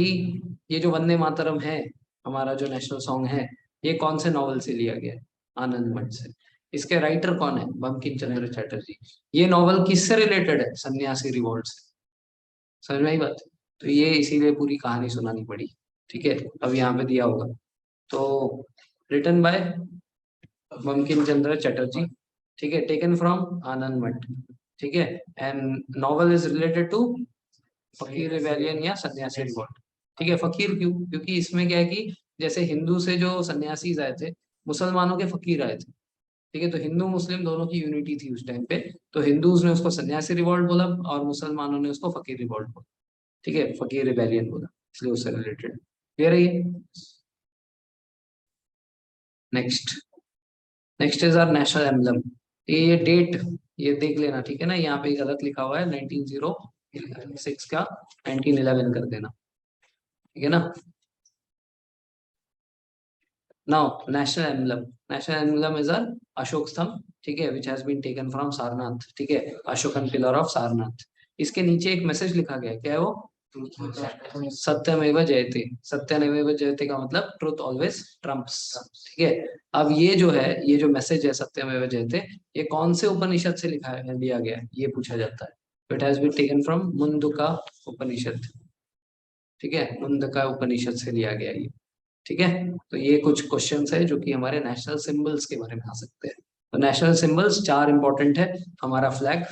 [SPEAKER 1] ये जो वंदे मातरम है, हमारा जो नेशनल सॉन्ग है, ये कौन से नॉवल से लिया गया है? आनंद मठ से। इसके राइटर कौन है? बंकिम चंद्र चटर्जी। ये नॉवल किससे रिलेटेड है? सन्यासी रिवॉल्ट से। समझ में आई बात? तो ये इसीलिए पूरी कहानी सुनानी पड़ी, ठीक है। अब यहाँ पे दिया होगा, तो रिटन बाय बंकिम चंद्र चटर्जी, ठीक है, टेकन फ्रॉम आनंद मठ, ठीक है, and novel is related to fakir rebellion या सन्यासी रिवॉल्ट, ठीक है। फकीर क्यों? क्योंकि इसमें क्या है कि जैसे हिंदू से जो सन्यासी आए थे, मुसलमानों के फकीर आए थे, ठीक है, तो हिंदू मुस्लिम दोनों की यूनिटी थी उस टाइम पे, तो हिंदूज ने उसको सन्यासी रिवॉल्ट बोला और मुसलमानों ने उसको फकीर रिवॉल्ट बोला, ठीक है, फकीर रिबेलियन बोला, इसलिए उससे रिलेटेड। क्लियर है ये? Next, next is our national emblem. ये डेट ये देख लेना, ठीक है ना, यहाँ पे गलत लिखा हुआ है 1906 का 1911 कर देना, ठीक है ना। Now national emblem, national emblem is a Ashok Stambh, ठीक है, which has been taken from Sarnath, ठीक है, अशोकन पिलर ऑफ सारनाथ। इसके नीचे एक मैसेज लिखा गया है, क्या है वो? सत्यमेव जयते, सत्यमेव जयते का मतलब ट्रुथ ऑलवेज ट्रम्प्स, ठीक है। अब ये जो है, ये जो मैसेज है सत्यमेव जयते, ये कौन से उपनिषद से लिखा है, लिया गया है, ये पूछा जाता है। It has been taken from Mundaka Upanishad, ठीक है, मुंडका उपनिषद से लिया गया ये, ठीक है। तो ये कुछ क्वेश्चंस है जो कि हमारे नेशनल सिंबल्स के बारे में आ सकते हैं। तो नेशनल सिंबल्स 4 इंपॉर्टेंट है, हमारा फ्लैग,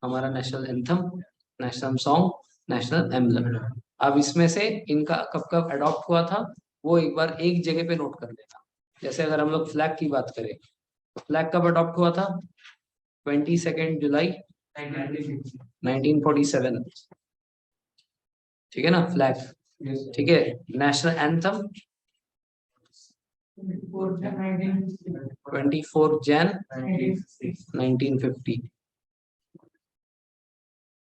[SPEAKER 1] हमारा national anthem, national song, national emblem. अब इसमें से इनका कब कब अडॉप्ट हुआ था वो एक बार एक जगह पे नोट कर लेना। जैसे अगर हम लोग फ्लैग की बात करें, तो फ्लैग कब अडॉप्ट हुआ था? 22 जुलाई 1947, ठीक है ना, फ्लैग, ठीक है। नेशनल एंथम 24 जैन 1950,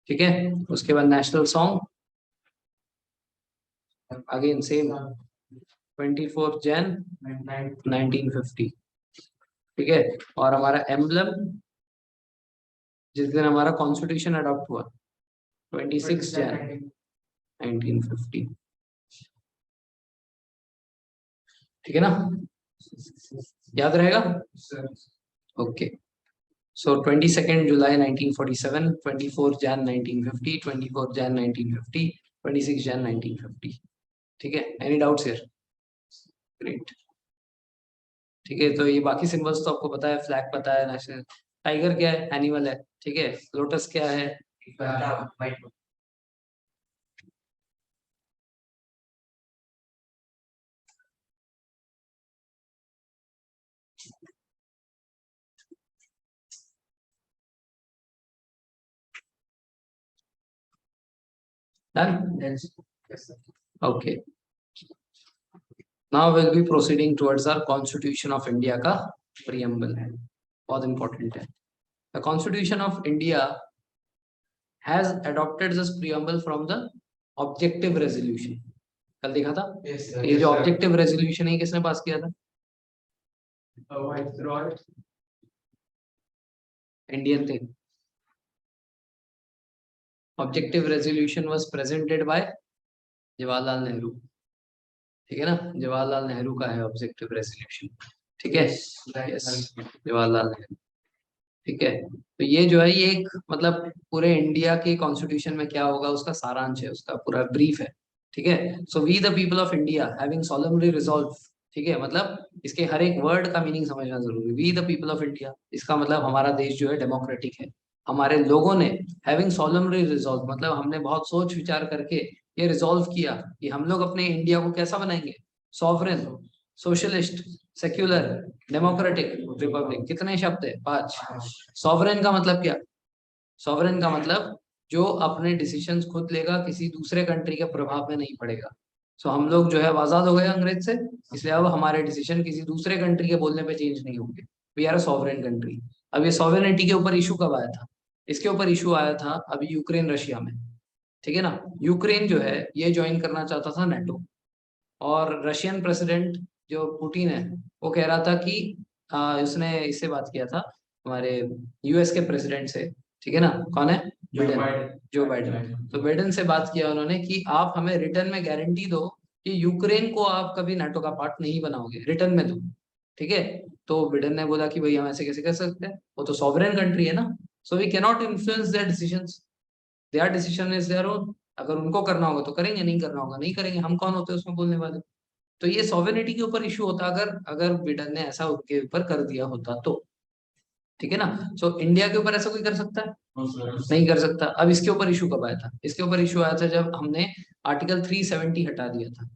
[SPEAKER 1] ठीक है। उसके बाद national song again same 24 Jain 1950, ठीक है। और हमारा एम्बलम जिस दिन हमारा कॉन्स्टिट्यूशन अडॉप्ट हुआ 26 जैन 1950, ठीक है ना, याद रहेगा? ओके, सो 22 जुलाई 1947, 24 जैन 1950, 24 जैन 1950, 26 जैन 1950, ठीक है। Any doubts here? ग्रेट, ठीक है। तो ये बाकी सिंबल्स तो आपको पता है, फ्लैग पता है, नेशनल टाइगर क्या है, एनिमल है, ठीक है, लोटस क्या है, done, okay. Now will be proceeding towards our constitution of India का प्रीएम्बल है, बहुत इंपॉर्टेंट है। The constitution of India has adopted this preamble from the objective resolution. कल देखा था ये जो ऑब्जेक्टिव रेजोल्यूशन है किसने पास किया था? इंडियन थे। Objective resolution was presented by Jawaharlal Nehru, ठीक है ना, जवाहरलाल नेहरू का है ऑब्जेक्टिव रेजोल्यूशन, ठीक है, यस, जवाहरलाल नेहरू, ठीक है। तो ये जो है ये एक मतलब पूरे इंडिया के कॉन्स्टिट्यूशन में क्या होगा उसका सारांश है, उसका पूरा ब्रीफ है, ठीक है। So we the people of India having solemnly resolve, ठीक है, मतलब इसके हर एक वर्ड का मीनिंग समझना जरूरी। We the people of India, इसका मतलब हमारा देश जो है डेमोक्रेटिक है। हमारे लोगों ने हैविंग सोlemnly रिजॉल्व मतलब हमने बहुत सोच विचार करके ये रिजॉल्व किया कि हम लोग अपने इंडिया को कैसा बनाएंगे, sovereign, socialist, secular, democratic, Republic. कितने शब्द है? 5। सॉवरेन का मतलब क्या? सॉवरेन का मतलब जो अपने डिसीजंस खुद लेगा, किसी दूसरे कंट्री के प्रभाव में नहीं पड़ेगा। सो हम लोग जो है आजाद हो गए अंग्रेज से, इसलिए अब हमारे डिसीजन किसी दूसरे कंट्री के बोलने पे चेंज नहीं होंगे। We are a sovereign country. अब ये सॉवरेनिटी के ऊपर इशू कब आया था? इसके ऊपर इशू आया था अभी यूक्रेन रशिया में, ठीक है ना। यूक्रेन जो है ये ज्वाइन करना चाहता था नेटो, और रशियन प्रेसिडेंट जो पुतिन है वो कह रहा था कि उसने इससे बात किया था हमारे यूएस के प्रेसिडेंट से, ठीक है ना, कौन है? Biden, Joe Biden. तो बाइडेन से बात किया उन्होंने कि आप हमें रिटर्न में गारंटी दो कि यूक्रेन को आप कभी नाटो का पार्ट नहीं बनाओगे, रिटर्न में दो, ठीक है। तो बाइडेन ने बोला कि भाई हम ऐसे कैसे कर सकते हैं, वो तो सॉवरेन कंट्री है ना, so we can not influence their decisions, their decision is their own. अगर उनको करना होगा तो करेंगे, नहीं करना होगा नहीं करेंगे, हम कौन होते हैं उसमें बोलने वाले, तो ये सॉवरेनिटी के ऊपर इशू होता अगर अगर बिडेन ने ऐसा उनके ऊपर कर दिया होता तो, ठीक है ना। सो इंडिया के ऊपर ऐसा कोई कर सकता है? नहीं कर सकता। अब इसके ऊपर इशू कब आया था? इसके ऊपर इशू आया था जब हमने आर्टिकल 370 हटा दिया था,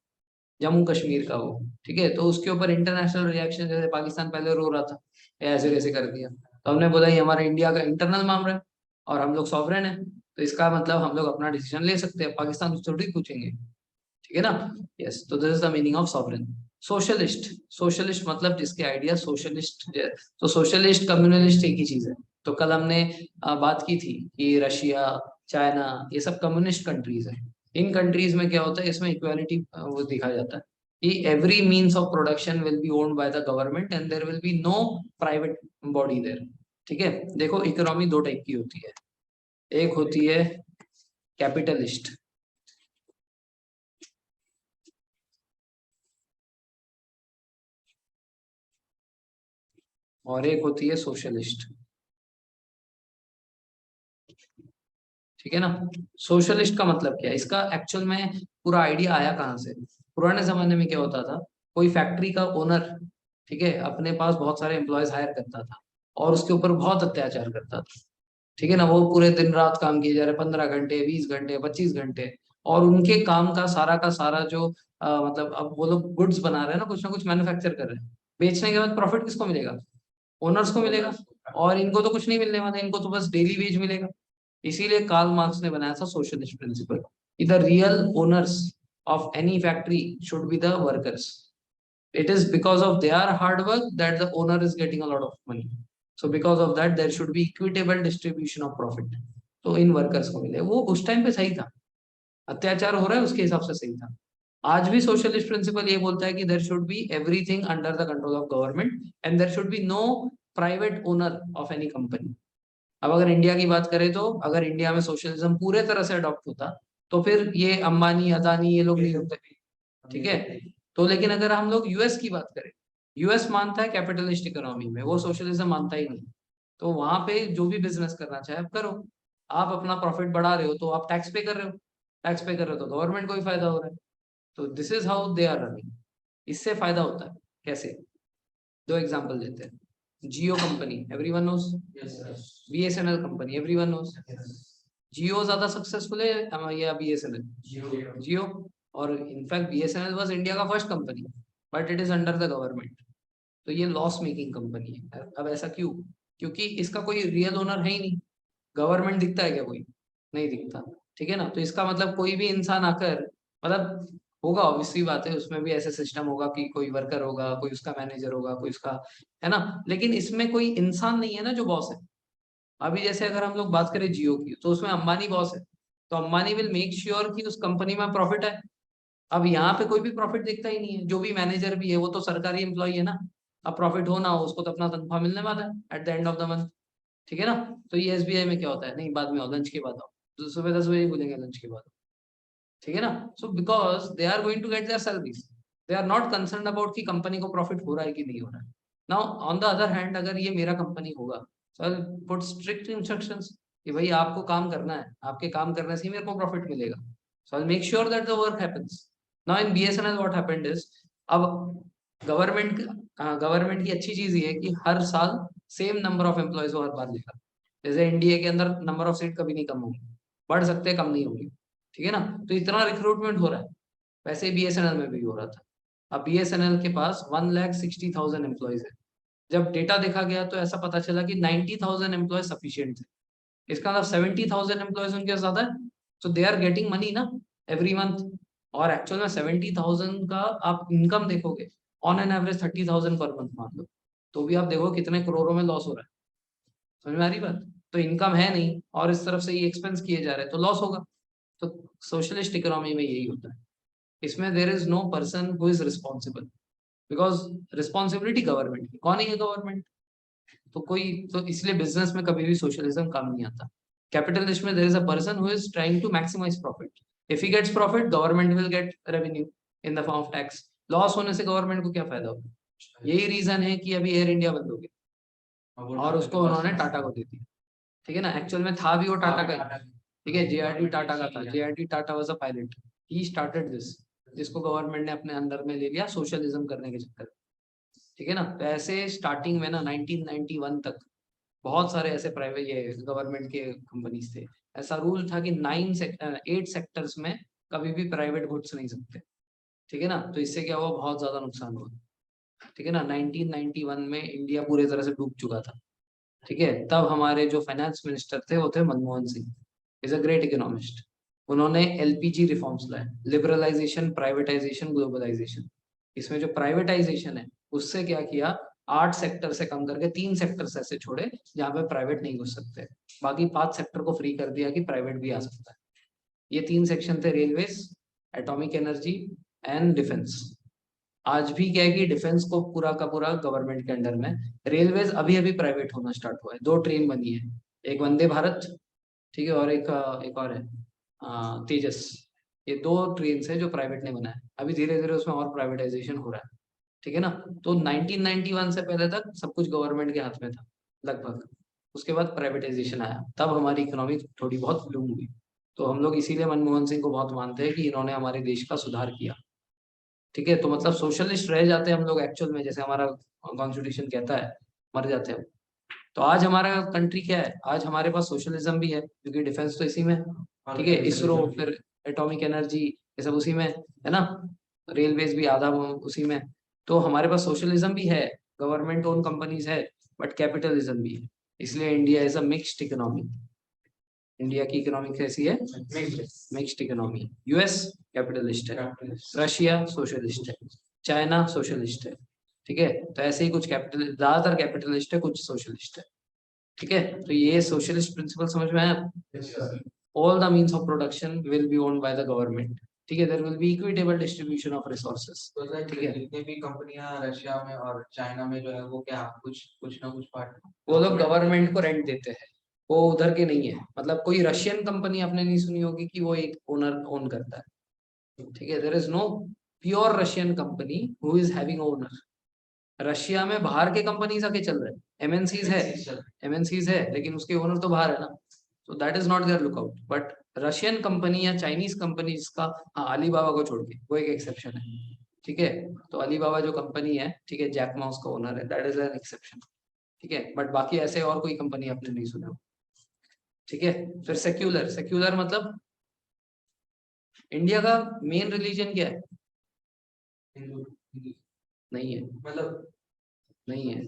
[SPEAKER 1] जम्मू कश्मीर का वो, ठीक है। तो उसके ऊपर इंटरनेशनल रिएक्शन, जैसे पाकिस्तान पहले रो रहा था ऐसे कैसे कर दिया, तो हमने बोला ये हमारा इंडिया का इंटरनल मामला है और हम लोग सॉवरेन है, तो इसका मतलब हम लोग अपना डिसीजन ले सकते हैं, पाकिस्तान से थोड़ी पूछेंगे, ठीक है ना। यस, तो this is the meaning of sovereign. Socialist, socialist मतलब जिसके आइडिया सोशलिस्ट, तो सोशलिस्ट कम्युनलिस्ट एक ही चीज है। तो कल हमने बात की थी कि रशिया, चाइना, ये सब कम्युनिस्ट कंट्रीज है। इन कंट्रीज में क्या होता है, इसमें इक्वालिटी वो दिखा जाता है कि every means of production will be owned by the government and there will be no private body there, ठीक है। देखो इकोनॉमी दो टाइप की होती है, एक होती है कैपिटलिस्ट, और एक होती है सोशलिस्ट, ठीक है ना। सोशलिस्ट का मतलब क्या है, इसका एक्चुअल में पूरा आइडिया आया कहाँ से? पुराने जमाने में क्या होता था, कोई फैक्ट्री का ओनर, ठीक है, अपने पास बहुत सारे एम्प्लॉयज हायर करता था और उसके ऊपर बहुत अत्याचार करता था, ठीक है ना। वो पूरे दिन रात काम किए जा रहे, 15 घंटे, 20 घंटे, 25 घंटे, और उनके काम का सारा जो मतलब अब वो लोग गुड्स बना रहे हैं ना कुछ मैन्युफैक्चर कर रहे हैं, बेचने के बाद प्रॉफिट किसको मिलेगा? ओनर्स को मिलेगा। और इनको तो कुछ नहीं मिलने वाला, इनको तो बस डेली वेज मिलेगा। इसीलिए कार्ल मार्क्स ने बनाया था सोशलिस्ट प्रिंसिपल, कि the real owners of any factory should be the workers. It is because of their hard work that the owner is getting a lot of money. So because of that there should be equitable distribution of profit. तो in workers को मिले, वो उस time पे सही था, अत्याचार हो रहा है उसके हिसाब से सही था। आज भी सोशलिस्ट प्रिंसिपल ये बोलता है कि there should be everything under the control of government and there should be no private owner of any company. अब अगर इंडिया की बात करें, तो अगर इंडिया में सोशलिज्म पूरे तरह से अडॉप्ट होता तो फिर ये अंबानी, अदानी, ये लोग नहीं होते, ठीक है। तो लेकिन अगर हम लोग यूएस की बात करें, यूएस मानता है कैपिटलिस्ट इकोनॉमी में, वो सोशलिज्म मानता ही नहीं। तो वहां पे जो भी बिजनेस करना चाहे आप करो, आप अपना प्रॉफिट बढ़ा रहे हो तो आप टैक्स पे कर रहे हो, टैक्स पे कर रहे हो तो गवर्नमेंट को भी फायदा हो रहा है। तो this is how they are running. इससे फायदा होता है कैसे? दो एग्जांपल देते हैं। Jio company everyone knows, BSNL company everyone knows. Jio ज्यादा सक्सेसफुल है या बीएसएनएल? जियो। और इनफैक्ट बीएसएनएल वाज इंडिया का first company, but it is under the government, तो ये लॉस मेकिंग कंपनी है। अब ऐसा क्यों? क्योंकि इसका कोई रियल ओनर है ही नहीं। गवर्नमेंट दिखता है क्या कोई? नहीं दिखता, ठीक है ना। तो इसका मतलब कोई भी इंसान आकर, मतलब होगा ऑब्वियसली बात है, उसमें भी ऐसे सिस्टम होगा कि कोई वर्कर होगा, कोई उसका मैनेजर होगा, कोई उसका, है ना। लेकिन इसमें कोई इंसान नहीं है ना जो बॉस है। अभी जैसे अगर हम लोग बात करें जियो की, तो उसमें अंबानी बॉस है, तो अंबानी विल मेक श्योर कि उस कंपनी में प्रॉफिट है। अब यहाँ पे कोई भी प्रॉफिट देखता ही नहीं है, जो भी मैनेजर भी है वो तो सरकारी एम्प्लॉय है ना। अब प्रॉफिट हो ना हो, उसको तो अपना तनख्वाह मिलने वाला है at the end of the month, ठीक है ना। तो ये एसबीआई में क्या होता है, नहीं बाद में आओ, लंच के बाद आओ, तो सुबह 10 बजे बोलेंगे लंच के बाद आओ, ठीक है ना। So because they are going to get their salaries, they are not concern about कि कंपनी को प्रॉफिट हो रहा है कि नहीं हो रहा है। Now on the other hand, अगर ये मेरा कंपनी होगा, so I put strict instructions कि भाई आपको काम करना है, आपके काम करने से ही मेरे को प्रॉफिट मिलेगा। So I make sure that the work happens. Now in BSNL what happened is, अब गवर्नमेंट गवर्नमेंट की अच्छी चीज ये है कि हर साल सेम नंबर ऑफ एम्प्लॉयज को हर बार लेगा। जैसे इंडिया के अंदर नंबर ऑफ सीट कभी नहीं कम होंगी, बढ़ सकते हैं, कम नहीं होंगी, ठीक है ना। तो इतना रिक्रूटमेंट हो रहा है, वैसे ही बीएसएनएल में भी हो रहा था। अब बीएसएनएल के पास 1,60,000 एम्प्लॉयज है। जब डेटा देखा गया तो ऐसा पता चला कि 90,000 एम्प्लॉयज सफिशियंट थे। इसका मतलब 70,000 एम्प्लॉयज उनके ज्यादा है, तो दे आर गेटिंग मनी ना एवरी मंथ। और एक्चुअल में 70,000 का आप इनकम देखोगे, on an average 30,000 per month मान लो, तो भी आप देखो कितने करोड़ों में लॉस हो रहा है। समझ में आ रही बात? तो इनकम है नहीं और इस तरफ से ये एक्सपेंस किए जा रहे हैं, तो लॉस होगा। तो सोशलिस्ट इकोनॉमी में यही होता है, इसमें there is no person who is responsible, because responsibility government की, कौन है गवर्नमेंट? तो कोई, तो इसलिए बिजनेस में कभी भी सोशलिज्म काम नहीं आता। कैपिटलिस्ट में there is a person who is trying to maximise profit. If he gets profit, government will get revenue in the form of tax. Loss होने से गवर्नमेंट को क्या फायदा होगा? यही रीजन है कि अभी एयर इंडिया बंद हो गया और उसको उन्होंने टाटा को दे दिया, ठीक है ना। एक्चुअल में था भी वो टाटा का, ठीक है, जेआरडी टाटा का था, JRD Tata was a pilot, he started this, जिसको गवर्नमेंट ने अपने अंडर में ले लिया सोशलिज्म करने के चक्कर में, ठीक है ना। तो ऐसे स्टार्टिंग में ना 1991 तक बहुत सारे ऐसे प्राइवेट ये गवर्नमेंट के कंपनीज थे। ऐसा रूल था कि 8 सेक्टर्स में कभी भी प्राइवेट गुड्स नहीं सकते, ठीक है ना। तो इससे क्या हुआ, बहुत ज्यादा नुकसान हुआ, ठीक है ना। 1991 में इंडिया पूरी तरह से डूब चुका था, ठीक है। तब हमारे जो फाइनेंस मिनिस्टर थे वो थे Manmohan Singh, is a great economist. उन्होंने एलपीजी रिफॉर्म्स लाए, लिबरलाइजेशन, प्राइवेटाइजेशन, ग्लोबलाइजेशन। इसमें जो प्राइवेटाइजेशन है उससे क्या किया, 8 सेक्टर से कम करके 3 सेक्टर्स ऐसे छोड़े जहाँ पे प्राइवेट नहीं घुस सकते, बाकी 5 सेक्टर को फ्री कर दिया कि प्राइवेट भी आ सकता है। ये 3 सेक्शन थे, railways, atomic energy and defence. आज भी क्या है कि डिफेंस को पूरा का पूरा गवर्नमेंट के अंडर में। रेलवेज अभी अभी प्राइवेट होना स्टार्ट हुआ है, 2 ट्रेन बनी है, एक वंदे भारत, ठीक है, और एक और है तेजस। ये 2 ट्रेन है जो प्राइवेट ने बनाया, अभी धीरे धीरे उसमें और प्राइवेटाइजेशन हो रहा है, ठीक है ना। तो 1991 से पहले तक सब कुछ गवर्नमेंट के हाथ में था लगभग, उसके बाद प्राइवेटाइजेशन आया, तब हमारी इकोनॉमी थोड़ी बहुत बूम हुई। तो हम लोग इसीलिए मनमोहन सिंह को बहुत मानते हैं कि इन्होंने हमारे देश का सुधार किया, ठीक है। तो मतलब सोशलिस्ट रह जाते हैं हम लोग एक्चुअल में, जैसे हमारा कॉन्स्टिट्यूशन कहता है, मर जाते हैं। तो आज हमारा कंट्री क्या है, आज हमारे पास सोशलिज्म भी है क्योंकि डिफेंस तो इसी में है, ठीक है। इसरो, फिर एटॉमिक एनर्जी, ये सब उसी में है ना। रेलवेज भी आधा उसी में। तो हमारे पास सोशलिज्म भी है, गवर्नमेंट ओन कंपनीज है, बट कैपिटलिज्म भी है। इसलिए India is a mixed economy. India की इकोनॉमी कैसी है, मिक्स्ड इकोनॉमी। यूएस कैपिटलिस्ट है, रशिया सोशलिस्ट है, चाइना सोशलिस्ट है, ठीक है। तो ऐसे ही कुछ कैपिटल, ज्यादातर कैपिटलिस्ट है, कुछ सोशलिस्ट है, ठीक है। तो ये सोशलिस्ट प्रिंसिपल समझ में आया। All the means of production will be owned by the government, ठीक है। There will be equitable distribution of resources, ठीक है।
[SPEAKER 2] जितनी भी कंपनियां रशिया में और चाइना में जो है वो क्या कुछ ना कुछ पार्ट
[SPEAKER 1] वो लोग गवर्नमेंट को रेंट देते हैं, वो उधर के नहीं है। मतलब कोई रशियन कंपनी आपने नहीं सुनी होगी कि वो एक ओनर ओन करता है, ठीक है। There is no pure Russian company who is having owner. Russia में बाहर के कंपनीज आके चल रहे हैं, एमएनसीज है, लेकिन उसके ओनर तो बाहर है ना। तो that is not their lookout, but Russian company या चाइनीज कंपनीज का, हाँ अलीबाबा को छोड़ के, वो एक एक्सेप्शन है, ठीक है। तो अलीबाबा जो कंपनी है, ठीक है, जैक मा उसका ओनर है, दैट इज एन एक्सेप्शन, ठीक है। बट बाकी ऐसे और कोई कंपनी आपने नहीं सुना हो, ठीक है। फिर सेक्युलर, सेक्युलर मतलब इंडिया का मेन रिलीजन क्या है,
[SPEAKER 2] हिंदू
[SPEAKER 1] नहीं है,
[SPEAKER 2] मतलब
[SPEAKER 1] नहीं है,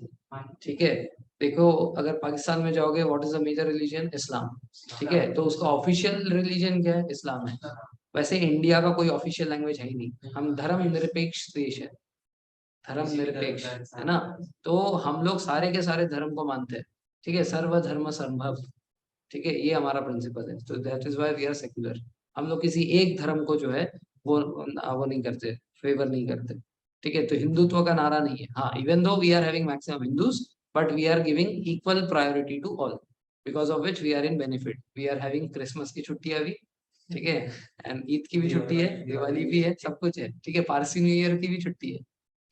[SPEAKER 1] ठीक है। देखो अगर पाकिस्तान में जाओगे, what is the major religion, Islam, ठीक है। तो उसका ऑफिशियल रिलीजन क्या है, इस्लाम है। वैसे इंडिया का कोई ऑफिशियल लैंग्वेज है ही नहीं, हम धर्म निरपेक्ष देश है, धर्म निरपेक्ष है ना। तो हम लोग सारे के सारे धर्म को मानते हैं, ठीक है, सर्वधर्म संभव, ठीक है, ये हमारा प्रिंसिपल है। तो that is why we are secular. हम लोग किसी एक धर्म को जो है वो नहीं करते, फेवर नहीं करते, ठीक है। तो हिंदुत्व का नारा नहीं है, हाँ, even though we are having maximum Hindus, but we are giving equal priority to all, because of which we are in benefit. We are having Christmas की छुट्टी अभी, ठीक है, एंड ईद की भी छुट्टी है, दिवाली भी है, सब कुछ है, ठीक है, पारसी न्यू ईयर की भी छुट्टी है,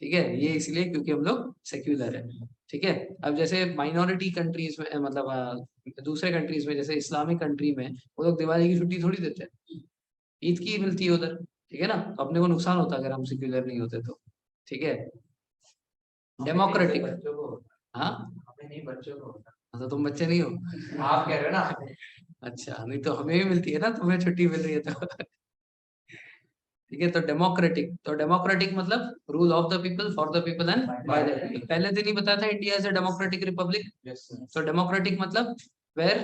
[SPEAKER 1] ठीक है। ये इसलिए क्योंकि हम लोग सेक्युलर है, ठीक है। अब जैसे माइनॉरिटी कंट्रीज में, मतलब दूसरे कंट्रीज में, जैसे इस्लामिक कंट्री में, वो लोग दिवाली की छुट्टी थोड़ी देते हैं, ईद की मिलती है उधर, ठीक है ना। तो अपने को नुकसान होता है अगर हम सेक्युलर नहीं होते तो, ठीक है। डेमोक्रेटिक, हाँ,
[SPEAKER 2] नहीं बच्चों को
[SPEAKER 1] तो तुम बच्चे नहीं हो,
[SPEAKER 2] आप कह रहे हो ना।
[SPEAKER 1] अच्छा, नहीं तो हमें भी मिलती है ना, तुम्हें छुट्टी मिल रही है तो ठीक है। तो डेमोक्रेटिक मतलब rule of the people, for the people and by the people. पहले दिन ही बताया था India is a democratic republic. तो डेमोक्रेटिक मतलब where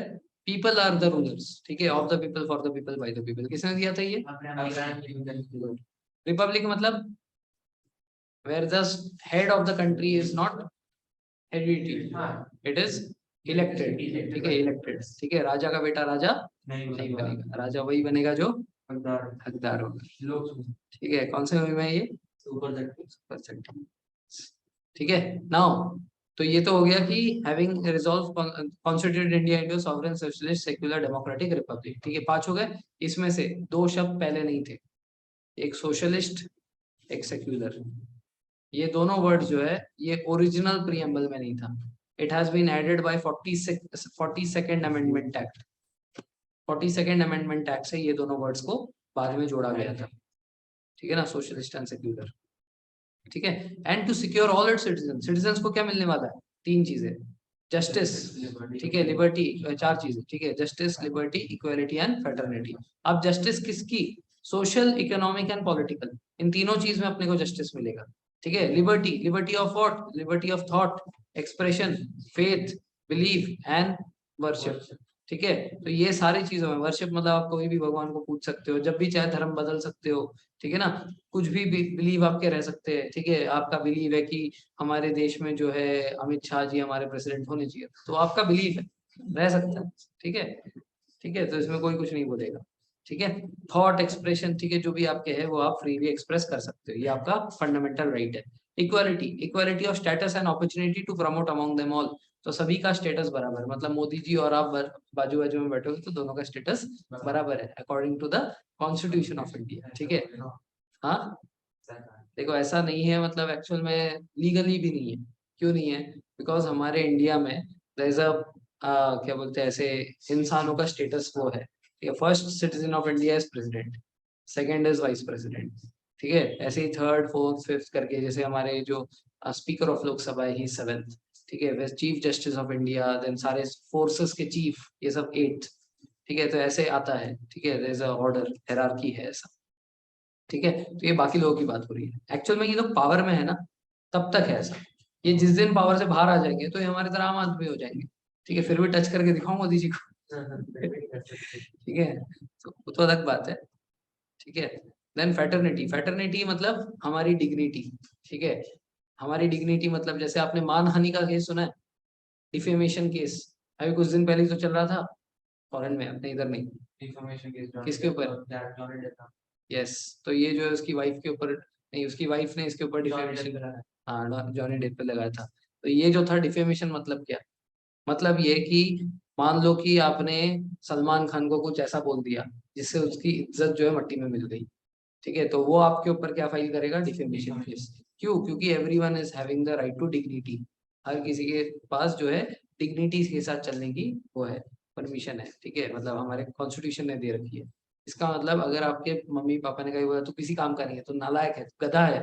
[SPEAKER 1] people are the rulers, ठीक है, of the people, for the people, by the people. किसने दिया था ये, रिपब्लिक मतलब where the head of the country is not heredity, it is elected, ठीक है, इलेक्टेड, ठीक है। राजा का बेटा राजा नहीं बनेगा, राजा वही बनेगा जो हकदार होगा, ठीक है। कौन से मूवी में है ये, सुपर सेक्टर, ठीक है। नाउ तो ये तो हो गया कि having resolve constituted India into sovereign socialist secular democratic Republic, ठीक है, 5 हो गए। इसमें से 2 शब्द पहले नहीं थे, एक सोशलिस्ट, एक सेक्युलर। ये दोनों वर्ड जो है ये ओरिजिनल प्रीएम्बल में नहीं था, it has been added by 42nd amendment act. 42nd amendment act से ये दोनों वर्ड्स को बाद में जोड़ा गया था, ठीक है ना, सोशलिस्ट एंड सेक्युलर, ठीक है। And to secure all its citizen, citizens को क्या मिलने वाला है, तीन चीजें, जस्टिस, ठीक है, लिबर्टी, चार चीजें, ठीक है, justice, liberty, equality and fraternity. अब जस्टिस किसकी, सोशल, इकोनॉमिक एंड पॉलिटिकल, इन तीनों चीज में अपने को जस्टिस मिलेगा, ठीक है। Liberty, liberty of what, liberty of thought, expression, faith, belief and worship, ठीक है। तो ये सारी चीजों में, वर्शिप मतलब आप कोई भी भगवान को पूछ सकते हो, जब भी चाहे धर्म बदल सकते हो, ठीक है ना, कुछ भी बिलीव आपके रह सकते हैं, ठीक है। आपका बिलीव है कि हमारे देश में जो है अमित शाह जी हमारे प्रेसिडेंट होने चाहिए, तो आपका बिलीव है, रह सकता है, ठीक है, ठीक है, तो इसमें कोई कुछ नहीं बोलेगा, ठीक है। थॉट, एक्सप्रेशन, ठीक है, जो भी आपके है वो आप फ्रीली एक्सप्रेस कर सकते हो, ये आपका फंडामेंटल राइट है। Equality, equality of status and opportunity to promote among them all, तो सभी का स्टेटस बराबर, मतलब मोदी जी और आप बाजू बाजू में बैठोगे तो दोनों का स्टेटस बराबर है according to the constitution of India, ठीक है। हाँ, देखो ऐसा नहीं है, मतलब एक्चुअल में लीगली भी नहीं है, क्यों नहीं है, बिकॉज हमारे इंडिया में देयर इज अ क्या बोलते हैं ऐसे, इंसानों का स्टेटस वो है, ठीक है। First citizen of India is president, second is vice president, ठीक है। ऐसे ही थर्ड, फोर्थ, फिफ्थ करके, जैसे हमारे जो स्पीकर ऑफ लोकसभा है ही सेवेंथ, ठीक है। वैसे chief justice of India, then सारे फोर्सेस के चीफ, ये सब एट, ठीक है। तो ऐसे आता है, ठीक है, there is a order, hierarchy है ऐसा, ठीक है। तो ये बाकी लोगों की बात हो रही है, एक्चुअल में ये लोग पावर में है ना, तब तक है ऐसा, ये जिस दिन पावर से बाहर आ जाएंगे तो ये हमारी तरह आम आदमी हो जाएंगे, ठीक है। फिर भी टच करके दिखाऊं मोदी जी को, ठीक है, तो वो तो अलग बात है, ठीक है। देन फैटर्निटी, फैटर्निटी मतलब हमारी डिग्निटी, ठीक है। हमारी डिग्निटी मतलब जैसे आपने मानहानि का केस सुना है, डिफेमेशन केस, अभी कुछ दिन पहले ही तो चल रहा था फॉरेन में, अपने इधर नहीं,
[SPEAKER 2] डिफेमेशन केस
[SPEAKER 1] किसके ऊपर, यस, तो ये जो है उसकी वाइफ के ऊपर, नहीं उसकी वाइफ ने इसके ऊपर डिफेमेशन, हाँ जॉनी डेप पे लगाया था। तो ये जो था डिफेमेशन, मतलब क्या, मतलब ये कि मान लो कि आपने सलमान खान को कुछ ऐसा बोल दिया जिससे उसकी इज्जत जो है मट्टी में मिल गई, ठीक है, तो वो आपके ऊपर क्या फाइल करेगा, डिफेमेशन केस। क्यों, क्योंकि everyone is having the right to dignity, हर किसी के पास जो है डिग्निटी के साथ चलने की वो है, परमिशन है, ठीक है, मतलब हमारे कॉन्स्टिट्यूशन ने दे रखी है। इसका मतलब अगर आपके मम्मी पापा ने कहा हुआ तो किसी काम का नहीं है, तो नालायक है, गधा है,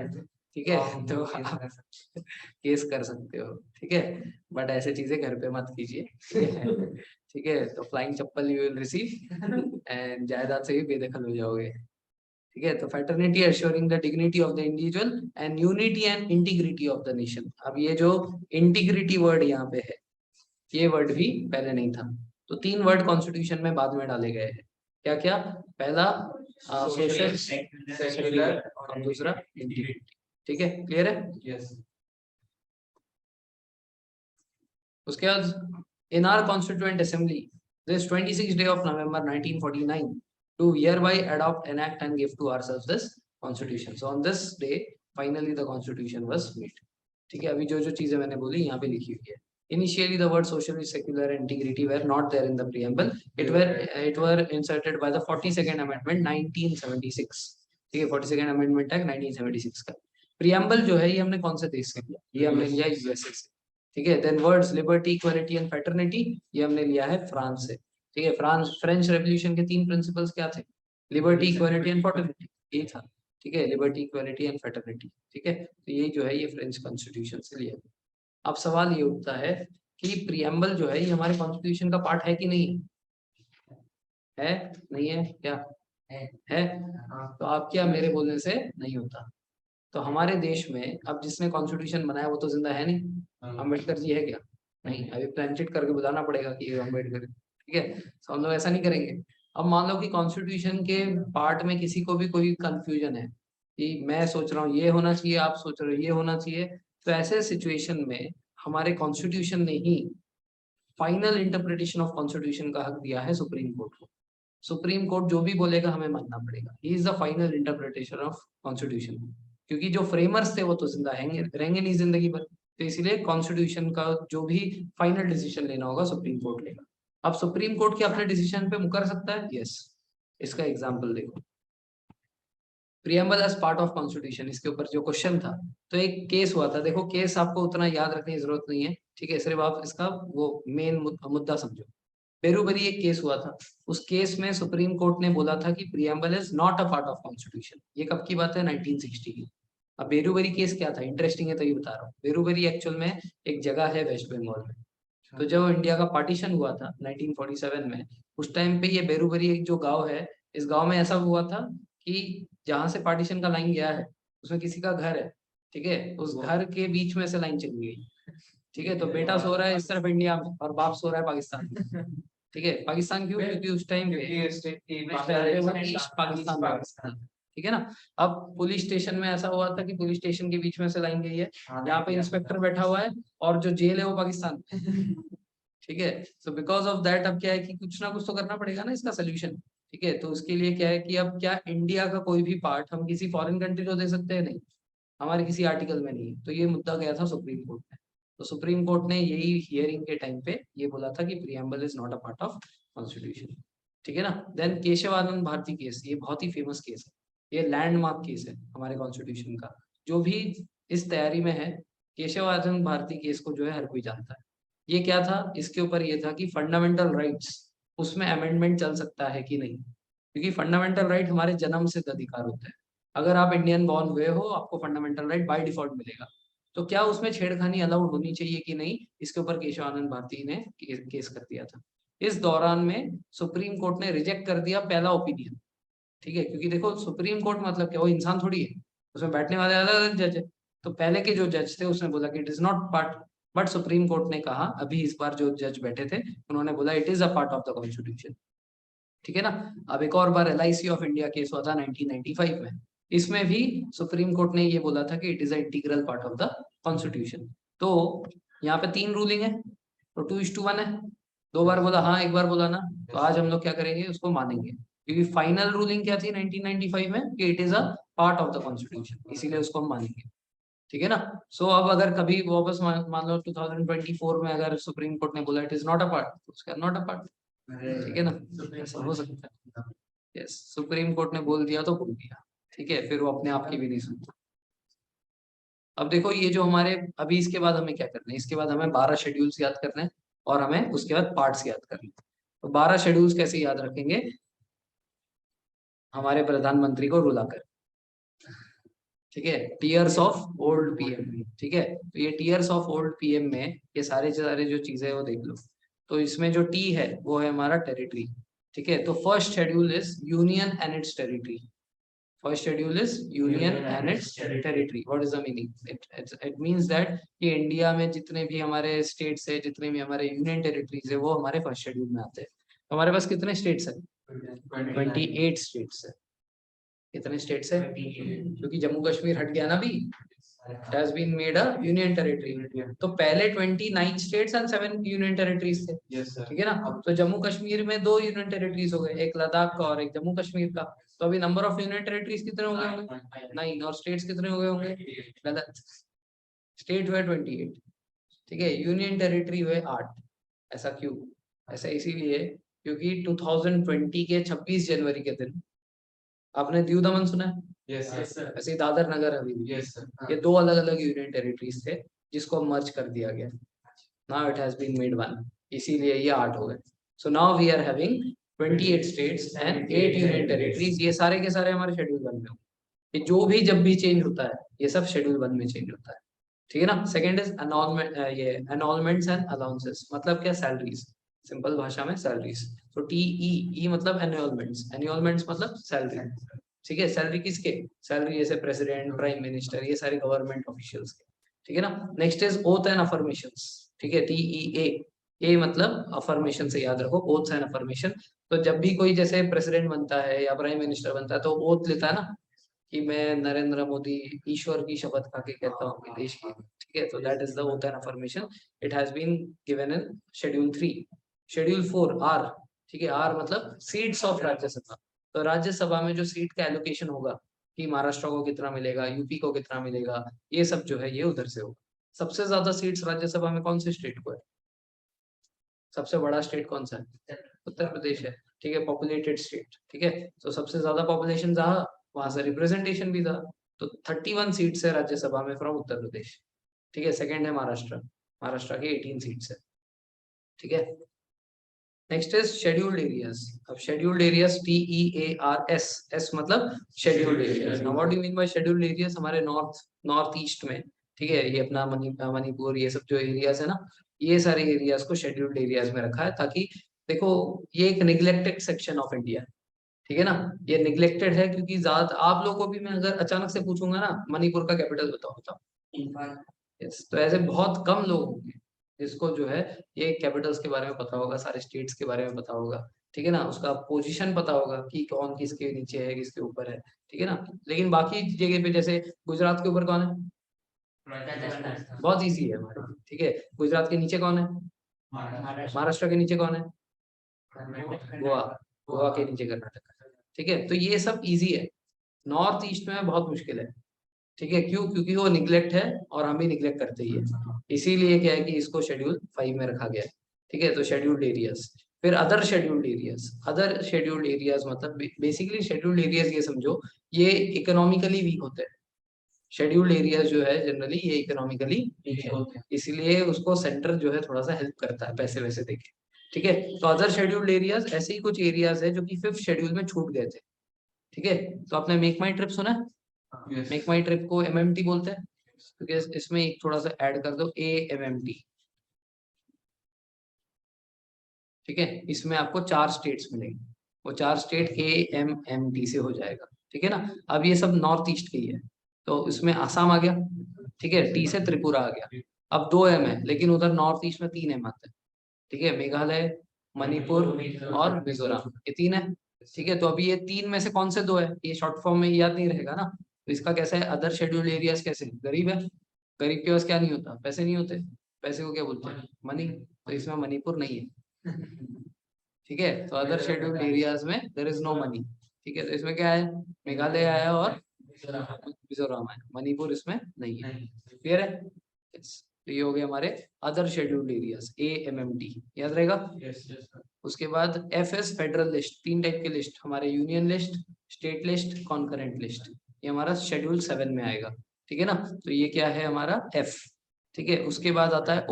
[SPEAKER 1] ठीक है, तो आप केस कर सकते हो, ठीक है। बट ऐसे चीजें घर पे मत कीजिए, ठीक है, तो flying chappal you will receive and जायदाद से भी बेदखल हो जाओगे, ठीक है। तो fraternity assuring the dignity of the individual and unity and integrity of the nation. अब ये जो इंटीग्रिटी वर्ड यहाँ पे है, ये वर्ड भी पहले नहीं था, तो तीन वर्ड कॉन्स्टिट्यूशन में बाद में डाले गए हैं, क्या क्या, पहला सोशल, सेक्युलर और दूसरा इंटीग्रिटी, ठीक है, क्लियर है।
[SPEAKER 2] यस
[SPEAKER 1] उसके बाद in our constituent assembly this 26th day of November 1949 to hereby adopt, enact and give to ourselves this constitution. So on this day finally the constitution was made, ठीक है। अभी जो जो चीजें मैंने बोली यहाँ पे लिखी हुई है। Initially the word socialist, secular and integrity were not there in the preamble, it were inserted by the 42nd amendment 1976, ठीक है, 42nd amendment act 1976 का preamble जो है ये हमने कौन से देश से लिया, ये हमने लिया यूएसए से, ठीक है। Than words liberty, equality and fraternity, ये हमने लिया है फ्रांस से, ठीक है। फ्रेंच रेवोल्यूशन के तीन प्रिंसिपल्स क्या थे, लिबर्टी, इक्वालिटी एंड फ्रेटर्निटी, ये था, ठीक है, लिबर्टी, इक्वालिटी एंड फ्रेटर्निटी, ठीक है। तो ये जो है ये फ्रेंच कॉन्स्टिट्यूशन से लिया। अब सवाल ये उठता है कि प्रियम्बल जो है ये हमारे कॉन्स्टिट्यूशन का पार्ट है कि नहीं है, नहीं है क्या, है। तो आप क्या, मेरे बोलने से नहीं होता। तो हमारे देश में अब जिसने कॉन्स्टिट्यूशन बनाया वो तो जिंदा है नहीं, अम्बेडकर जी है क्या, नहीं, अभी प्लानचेट करके बताना पड़ेगा कि ये अम्बेडकर है, ठीक है। तो हम लोग ऐसा नहीं करेंगे। अब मान लो कि कॉन्स्टिट्यूशन के पार्ट में किसी को भी कोई कंफ्यूजन है कि मैं सोच रहा हूँ ये होना चाहिए, आप सोच रहे हो ये होना चाहिए, तो ऐसे सिचुएशन में हमारे कॉन्स्टिट्यूशन ने ही फाइनल इंटरप्रिटेशन ऑफ कॉन्स्टिट्यूशन का हक दिया है सुप्रीम कोर्ट को। सुप्रीम कोर्ट जो भी बोलेगा हमें मानना पड़ेगा, he is the final interpretation of constitution, क्योंकि जो फ्रेमर्स थे वो तो जिंदा रहेंगे नहीं जिंदगी भर, तो इसीलिए कॉन्स्टिट्यूशन का जो भी फाइनल डिसीजन लेना होगा सुप्रीम कोर्ट लेगा। अब सुप्रीम कोर्ट के अपने डिसीजन पे मुकर सकता है, यस। इसका एग्जाम्पल देखो, preamble as part of constitution, इसके ऊपर जो क्वेश्चन था, तो एक केस हुआ था, देखो केस आपको उतना याद रखने की जरूरत नहीं है, ठीक है, सिर्फ आप इसका वो मेन मुद्दा समझो। बेरूबरी एक केस हुआ था, उस केस में सुप्रीम कोर्ट ने बोला था कि preamble is not a part of constitution. ये कब की बात है? 1960 की। अब बेरूबरी केस क्या था, इंटरेस्टिंग है तो ये बता रहा हूँ। बेरूबरी एक्चुअल में एक जगह है वेस्ट बंगाल में। तो जब इंडिया का पार्टीशन हुआ था 1947 में, उस टाइम पे ये बेरूबरी एक जो गांव है, इस गांव में ऐसा हुआ था कि जहां से पार्टीशन का लाइन गया है उसमें किसी का घर है, ठीक है, उस घर के बीच में से लाइन चली गई, ठीक है। तो बेटा सो रहा है इस तरफ इंडिया में और बाप सो रहा है पाकिस्तान में, ठीक है। पाकिस्तान क्यों? क्योंकि उस टाइम पे ईस्ट पाकिस्तान, ठीक है ना। अब पुलिस स्टेशन में ऐसा हुआ था कि पुलिस स्टेशन के बीच में से लाइन गई है, यहाँ पे इंस्पेक्टर बैठा हुआ है और जो जेल है वो पाकिस्तान में, ठीक है। सो बिकॉज ऑफ दैट अब क्या है कि कुछ ना कुछ तो करना पड़ेगा ना इसका सोल्यूशन, ठीक है। तो उसके लिए क्या है कि अब क्या इंडिया का कोई भी पार्ट हम किसी फॉरेन कंट्री को दे सकते हैं? नहीं, हमारे किसी आर्टिकल में नहीं है। तो ये मुद्दा गया था सुप्रीम कोर्ट में। तो सुप्रीम कोर्ट ने यही हियरिंग के टाइम पे ये बोला था कि preamble is not a part of constitution, ठीक है ना। देन केशव आनंद भारती केस, ये बहुत ही फेमस केस है, ये लैंडमार्क केस है हमारे कॉन्स्टिट्यूशन का। जो भी इस तैयारी में है, केशव आनंद भारती केस को जो है हर कोई जानता है। ये क्या था? इसके ऊपर ये था कि फंडामेंटल राइट्स, उसमें अमेंडमेंट चल सकता है कि नहीं, क्योंकि फंडामेंटल राइट हमारे जन्म सिद्ध अधिकार होते हैं। अगर आप इंडियन बॉर्न हुए हो, आपको फंडामेंटल राइट बाय डिफॉल्ट मिलेगा। तो क्या उसमें छेड़खानी अलाउड होनी चाहिए कि नहीं, इसके ऊपर केशव आनंद भारती ने केस कर दिया था। इस दौरान में सुप्रीम कोर्ट ने रिजेक्ट कर दिया पहला ओपिनियन, ठीक है। क्योंकि देखो सुप्रीम कोर्ट मतलब क्या, वो इंसान थोड़ी है, उसमें बैठने वाले अलग अलग जज है। तो पहले के जो जज थे उसने बोला कि it is not part, but supreme court ने कहा, अभी इस बार जो जज बैठे थे उन्होंने बोला it is a part of the constitution, ठीक है ना। अब एक और बार LIC ऑफ इंडिया केस हुआ था 1995 में, इसमें भी सुप्रीम कोर्ट ने ये बोला था कि it is a integral part of the constitution. तो यहाँ पे 3 रूलिंग है, तो 2:1 है। 2 बार बोला हाँ, 1 बार बोला ना। तो आज हम लोग क्या करेंगे, उसको मानेंगे, क्योंकि फाइनल रूलिंग क्या थी 1995 में कि it is a part of the constitution, इसीलिए उसको हम मानेंगे, ठीक है ना। सो अब अगर कभी वापस मान लो 2024 में अगर सुप्रीम कोर्ट ने बोला it is not a part, तो उसका नॉट अ पार्ट, ठीक है ना, ऐसा हो सकता है। यस, सुप्रीम कोर्ट ने बोल दिया तो बोल दिया, ठीक है, फिर वो अपने आप की भी नहीं सुनता। अब देखो ये जो हमारे, अभी इसके बाद हमें क्या करना है, इसके बाद हमें 12 शेड्यूल्स याद करने हैं और हमें उसके बाद पार्ट्स याद करने हैं। तो 12 शेड्यूल्स कैसे याद रखेंगे? हमारे प्रधानमंत्री को रुलाकर, ठीक है, टीयर्स ऑफ ओल्ड PM, ठीक है। तो ये टीयर्स ऑफ ओल्ड PM में ये सारे सारे जो चीजें हैं वो देख लो। तो इसमें जो T है वो है हमारा टेरिटरी, ठीक है। तो first schedule is union and it's territory. First schedule is union and its territory. What is the meaning? It means that कि इंडिया में जितने भी हमारे स्टेट्स है, जितने भी हमारे यूनियन टेरिटरीज है, वो हमारे फर्स्ट शेड्यूल में आते हैं। तो हमारे पास कितने स्टेट्स है? 28 स्टेट्स है। कितने स्टेट्स है? क्योंकि जम्मू कश्मीर हट गया ना अभी, it has been made a union territory। तो पहले 29 स्टेट्स एंड 7 यूनियन टेरिटरीज थे, ठीक है ना। तो जम्मू कश्मीर में 2 यूनियन टेरिटरीज हो गए, एक लद्दाख का और एक जम्मू कश्मीर का। तो अभी नंबर ऑफ यूनियन टेरिटरीज कितने हो गए होंगे? 9। और स्टेट्स कितने हो गए होंगे? स्टेट हुए 28, ठीक है। यूनियन टेरिटरी हुए 8। ऐसा क्यों? ऐसा इसीलिए क्योंकि 2020 के 26 जनवरी के दिन, आपने दीव दमन सुना है?
[SPEAKER 2] Yes sir.
[SPEAKER 1] ऐसे ही दादर नगर हवेली,
[SPEAKER 2] यस सर।
[SPEAKER 1] ये 2 अलग अलग यूनियन टेरिटरीज थे जिसको मर्ज कर दिया गया। Now it has been made 1, इसीलिए ये 8 हो गए। So now we are having 28 states and 8 union territories. ये सारे के सारे हमारे शेड्यूल 1 में होंगे। ये जो भी जब भी चेंज होता है ये सब शेड्यूल 1 में चेंज होता है, ठीक है ना। सेकंड इज अनॉलमेंट, ये अनॉलमेंट्स एंड अलाउंसेस, मतलब क्या? सैलरीज, सिंपल भाषा में सैलरीज। तो TEE मतलब एनुअलमेंट्स, एनुअलमेंट्स मतलब सैलरी, ठीक है। सैलरी किसके? सैलरी जैसे प्रेसिडेंट, प्राइम मिनिस्टर, ये सारे गवर्नमेंट ऑफिशियल्स के, ठीक है ना। Next is oath and affirmations, ठीक है, TEA। ए मतलब अफर्मेशन से याद रखो, ओथ एंड अफर्मेशन। तो जब भी कोई जैसे प्रेसिडेंट बनता है या प्राइम मिनिस्टर बनता है तो ओथ लेता है ना, कि मैं नरेंद्र मोदी ईश्वर की शपथ खा के कहता हूँ कि देश की, ठीक है। तो that is the oath and affirmation. It has been given in schedule 3। Schedule 4 are, ठीक है, आर मतलब सीट्स ऑफ राज्यसभा। तो राज्यसभा में जो सीट का एलोकेशन होगा कि महाराष्ट्र को कितना मिलेगा, यूपी को कितना मिलेगा, ये सब जो है ये उधर से होगा। सबसे ज्यादा सीट्स राज्यसभा में कौन से स्टेट को है? सबसे बड़ा स्टेट कौन सा है? उत्तर प्रदेश है, ठीक है, पॉपुलेटेड स्टेट, ठीक है। तो सबसे ज्यादा पॉपुलेशन जहाँ, वहां से रिप्रेजेंटेशन भी था। तो 31 सीट्स है राज्यसभा में फ्रॉम उत्तर प्रदेश, ठीक है। सेकंड है महाराष्ट्र, महाराष्ट्र की 18 सीट्स है, ठीक है। Next is scheduled areas. अब शेड्यूल्ड एरियाज TEARS, एस मतलब scheduled areas. Now what do you mean bye scheduled areas? हमारे नॉर्थ ईस्ट में, ठीक है, ये अपना मणिपुर, ये सब जो एरियाज है ना, ये सारे एरियाज को शेड्यूल्ड एरियाज में रखा है, ताकि देखो ये एक निग्लेक्टेड सेक्शन ऑफ इंडिया, ठीक है ना, ये निग्लेक्टेड है, क्योंकि ज्यादा आप लोगों को भी मैं अगर अचानक से पूछूंगा ना मणिपुर का कैपिटल बताओ, यस, तो ऐसे बहुत कम लोग होंगे जिसको जो है ये कैपिटल्स के बारे में पता होगा, सारे स्टेट्स के बारे में पता होगा, ठीक है ना, उसका पोजीशन पता होगा कि कौन किसके नीचे है किसके ऊपर है, ठीक है ना। लेकिन बाकी जगह पे जैसे गुजरात के ऊपर कौन है? बहुत इजी है हमारे, ठीक है। गुजरात के नीचे कौन है? महाराष्ट्र के नीचे कौन है? गोवा। गोवा के नीचे कर्नाटक, ठीक है। तो ये सब इजी है, नॉर्थ ईस्ट में बहुत मुश्किल है, ठीक है। क्यों? क्योंकि वो निग्लेक्ट है और हम भी निग्लेक्ट करते ही है, इसीलिए क्या है कि इसको शेड्यूल 5 में रखा गया है, ठीक है। तो शेड्यूल्ड एरियाज, फिर other scheduled areas. Other scheduled areas मतलब बेसिकली शेड्यूल्ड एरियाज ये समझो, ये इकोनॉमिकली वीक होते हैं। शेड्यूल्ड एरियाज जो है जनरली ये इकोनॉमिकली वीक है, इसीलिए उसको सेंटर जो है थोड़ा सा हेल्प करता है पैसे वैसे देके, ठीक है। तो अदर शेड्यूल्ड एरियाज ऐसे ही कुछ एरियाज है जो कि 5th शेड्यूल में छूट गए थे, ठीक है। तो आपने मेक माई ट्रिप सुना है? मेक माई ट्रिप को MMT बोलते हैं, क्योंकि इसमें एक थोड़ा सा ऐड कर दो AMMT, ठीक है। इसमें आपको 4 स्टेट्स मिलेंगे, वो 4 स्टेट AMMT से हो जाएगा, ठीक है ना। अब ये सब नॉर्थ ईस्ट के ही है, तो इसमें आसाम आ गया, ठीक है, T से त्रिपुरा आ गया। अब 2 M है, लेकिन उधर नॉर्थ ईस्ट में 3 M आते हैं, ठीक है, मेघालय, मणिपुर और मिजोरम, ये 3 है, ठीक है। तो अभी ये 3 में से कौन से 2 है, ये शॉर्ट फॉर्म में याद नहीं रहेगा ना, तो इसका कैसा है, अदर शेड्यूल्ड एरियाज कैसे, गरीब है, गरीब के पास क्या नहीं होता, पैसे नहीं होते, पैसे को क्या बोलते हैं, मनी, तो इसमें मणिपुर नहीं है, ठीक है। तो अदर शेड्यूल्ड एरियाज में देयर इज नो मनी, ठीक है। तो इसमें क्या है, मेघालय आया और मिजोरम आया, मणिपुर इसमें नहीं है, क्लियर है। Yes. तो ये हो गए हमारे अदर शेड्यूल्ड एरियाज AMMT, याद रहेगा। उसके बाद FS फेडरल लिस्ट, 3 टाइप की लिस्ट हमारे, union list, state list, concurrent list, ये हमारा शेड्यूल 7 में आएगा, ठीक है ना। तो ये क्या है हमारा F, ठीक है। उसके बाद आता है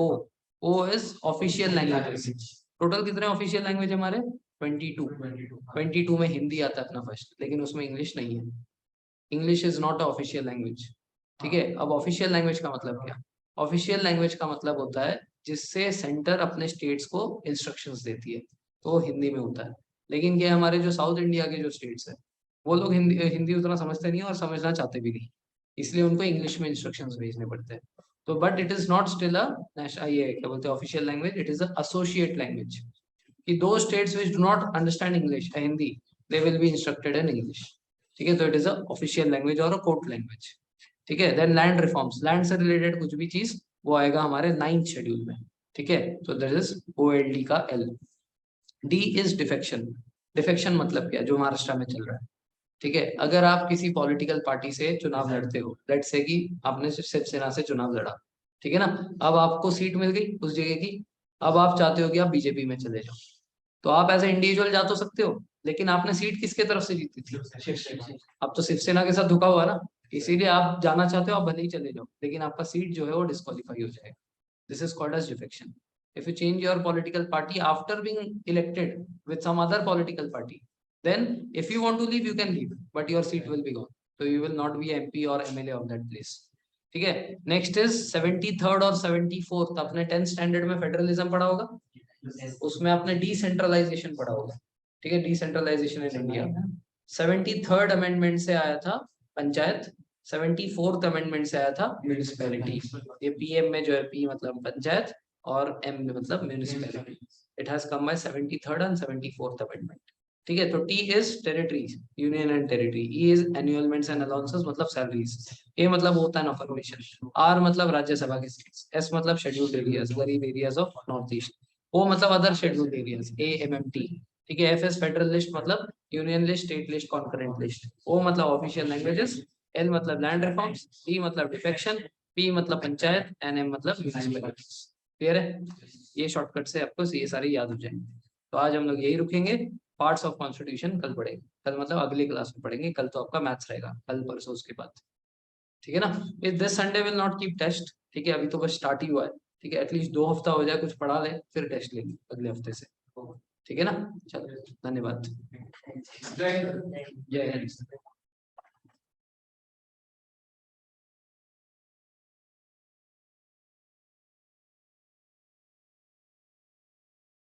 [SPEAKER 1] O is official languages. Total कितने ऑफिशियल लैंग्वेज हमारे? 22 में हिंदी आता है अपना फर्स्ट, लेकिन उसमें इंग्लिश नहीं है, English is not official language, ठीक है। अब ऑफिशियल लैंग्वेज का मतलब क्या? ऑफिशियल लैंग्वेज का मतलब होता है जिससे सेंटर अपने स्टेट्स को इंस्ट्रक्शंस देती है, तो वो हिंदी में होता है। लेकिन ये हमारे जो साउथ इंडिया के जो स्टेट्स है, वो लोग हिंदी हिंदी उतना समझते नहीं है और समझना चाहते भी नहीं, इसलिए उनको इंग्लिश में इंस्ट्रक्शंस भेजने पड़ते हैं। तो but it is not still ये क्या बोलते हैं official language, it is associate language, कि दो states which do not understand English Hindi, they will be instructed in English, ठीक है। तो it is a official language और अ कोर्ट लैंग्वेज, ठीक है। देन लैंड रिफॉर्म्स, लैंड से रिलेटेड कुछ भी चीज वो आएगा हमारे 9th शेड्यूल में, ठीक है। तो दैट इज OLD का L। D is defection. Defection मतलब क्या, जो महाराष्ट्र में चल रहा है, ठीक है। अगर आप किसी पॉलिटिकल पार्टी से चुनाव लड़ते हो, लेट्स से कि आपने शिवसेना से चुनाव लड़ा, ठीक है ना, अब आपको सीट मिल गई उस जगह की, अब आप चाहते हो कि आप बीजेपी में चले जाओ, तो आप एज ए इंडिविजुअल जा तो सकते हो, लेकिन आपने सीट किसके तरफ से जीती थी? अब तो शिवसेना के साथ धोखा हुआ ना, इसीलिए आप जाना चाहते हो, आप भले ही चले जाओ, लेकिन आपका सीट जो है वो डिस्क्वालीफाई हो जाएगा। This is called as defection. If you change your political party after being elected with some other political party, then if you want to leave, you can leave, but your seat will be gone. So you will not be MP or MLA of that place. ठीक है। Next is 73rd और 74th, आपने 10th standard में federalism पढ़ा होगा, उसमें आपने decentralisation पढ़ा होगा, ठीक है, decentralisation in India. 73rd amendment से आया था पंचायत, 74th अमेंडमेंट से आया था म्यूनिसिपैलिटी। ये PM में जो है, P मतलब पंचायत और M में मतलब municipality. It has come by 73rd and 74th amendment, ठीक है। तो T is territories, union and territory. E is emoluments and allowances मतलब सैलरीज। A मतलब होता है नॉफर्मेशन। R मतलब राज्यसभा के सीट्स। S मतलब शेड्यूल्ड एरियाज, गरीब areas of north east. O मतलब अदर शेड्यूल्ड एरियाज, AMMT, ठीक है। FS फेडरल लिस्ट मतलब union list, state list, concurrent list. O मतलब ऑफिशियल लैंग्वेजेस, L मतलब लैंड रिफॉर्म्स, D मतलब डिफेक्शन, P मतलब पंचायत, NM मतलब म्युनिसिपैलिटीज। क्लियर है? ये शॉर्टकट से आपको ये सारे याद हो जाएंगे। तो आज हम लोग यही रुकेंगे, पार्ट्स ऑफ कॉन्स्टिट्यूशन कल पढ़ेंगे, कल मतलब अगली क्लास में पढ़ेंगे, कल तो आपका मैथ्स रहेगा, कल परसों उसके बाद, ठीक है ना। This Sunday will not keep test, ठीक है, अभी तो बस स्टार्ट ही हुआ है, ठीक है। एटलीस्ट 2 हफ्ता हो जाए, कुछ पढ़ा ले, फिर टेस्ट लेंगे अगले हफ्ते से। ठीक है ना, चलो धन्यवाद, जय हिंद।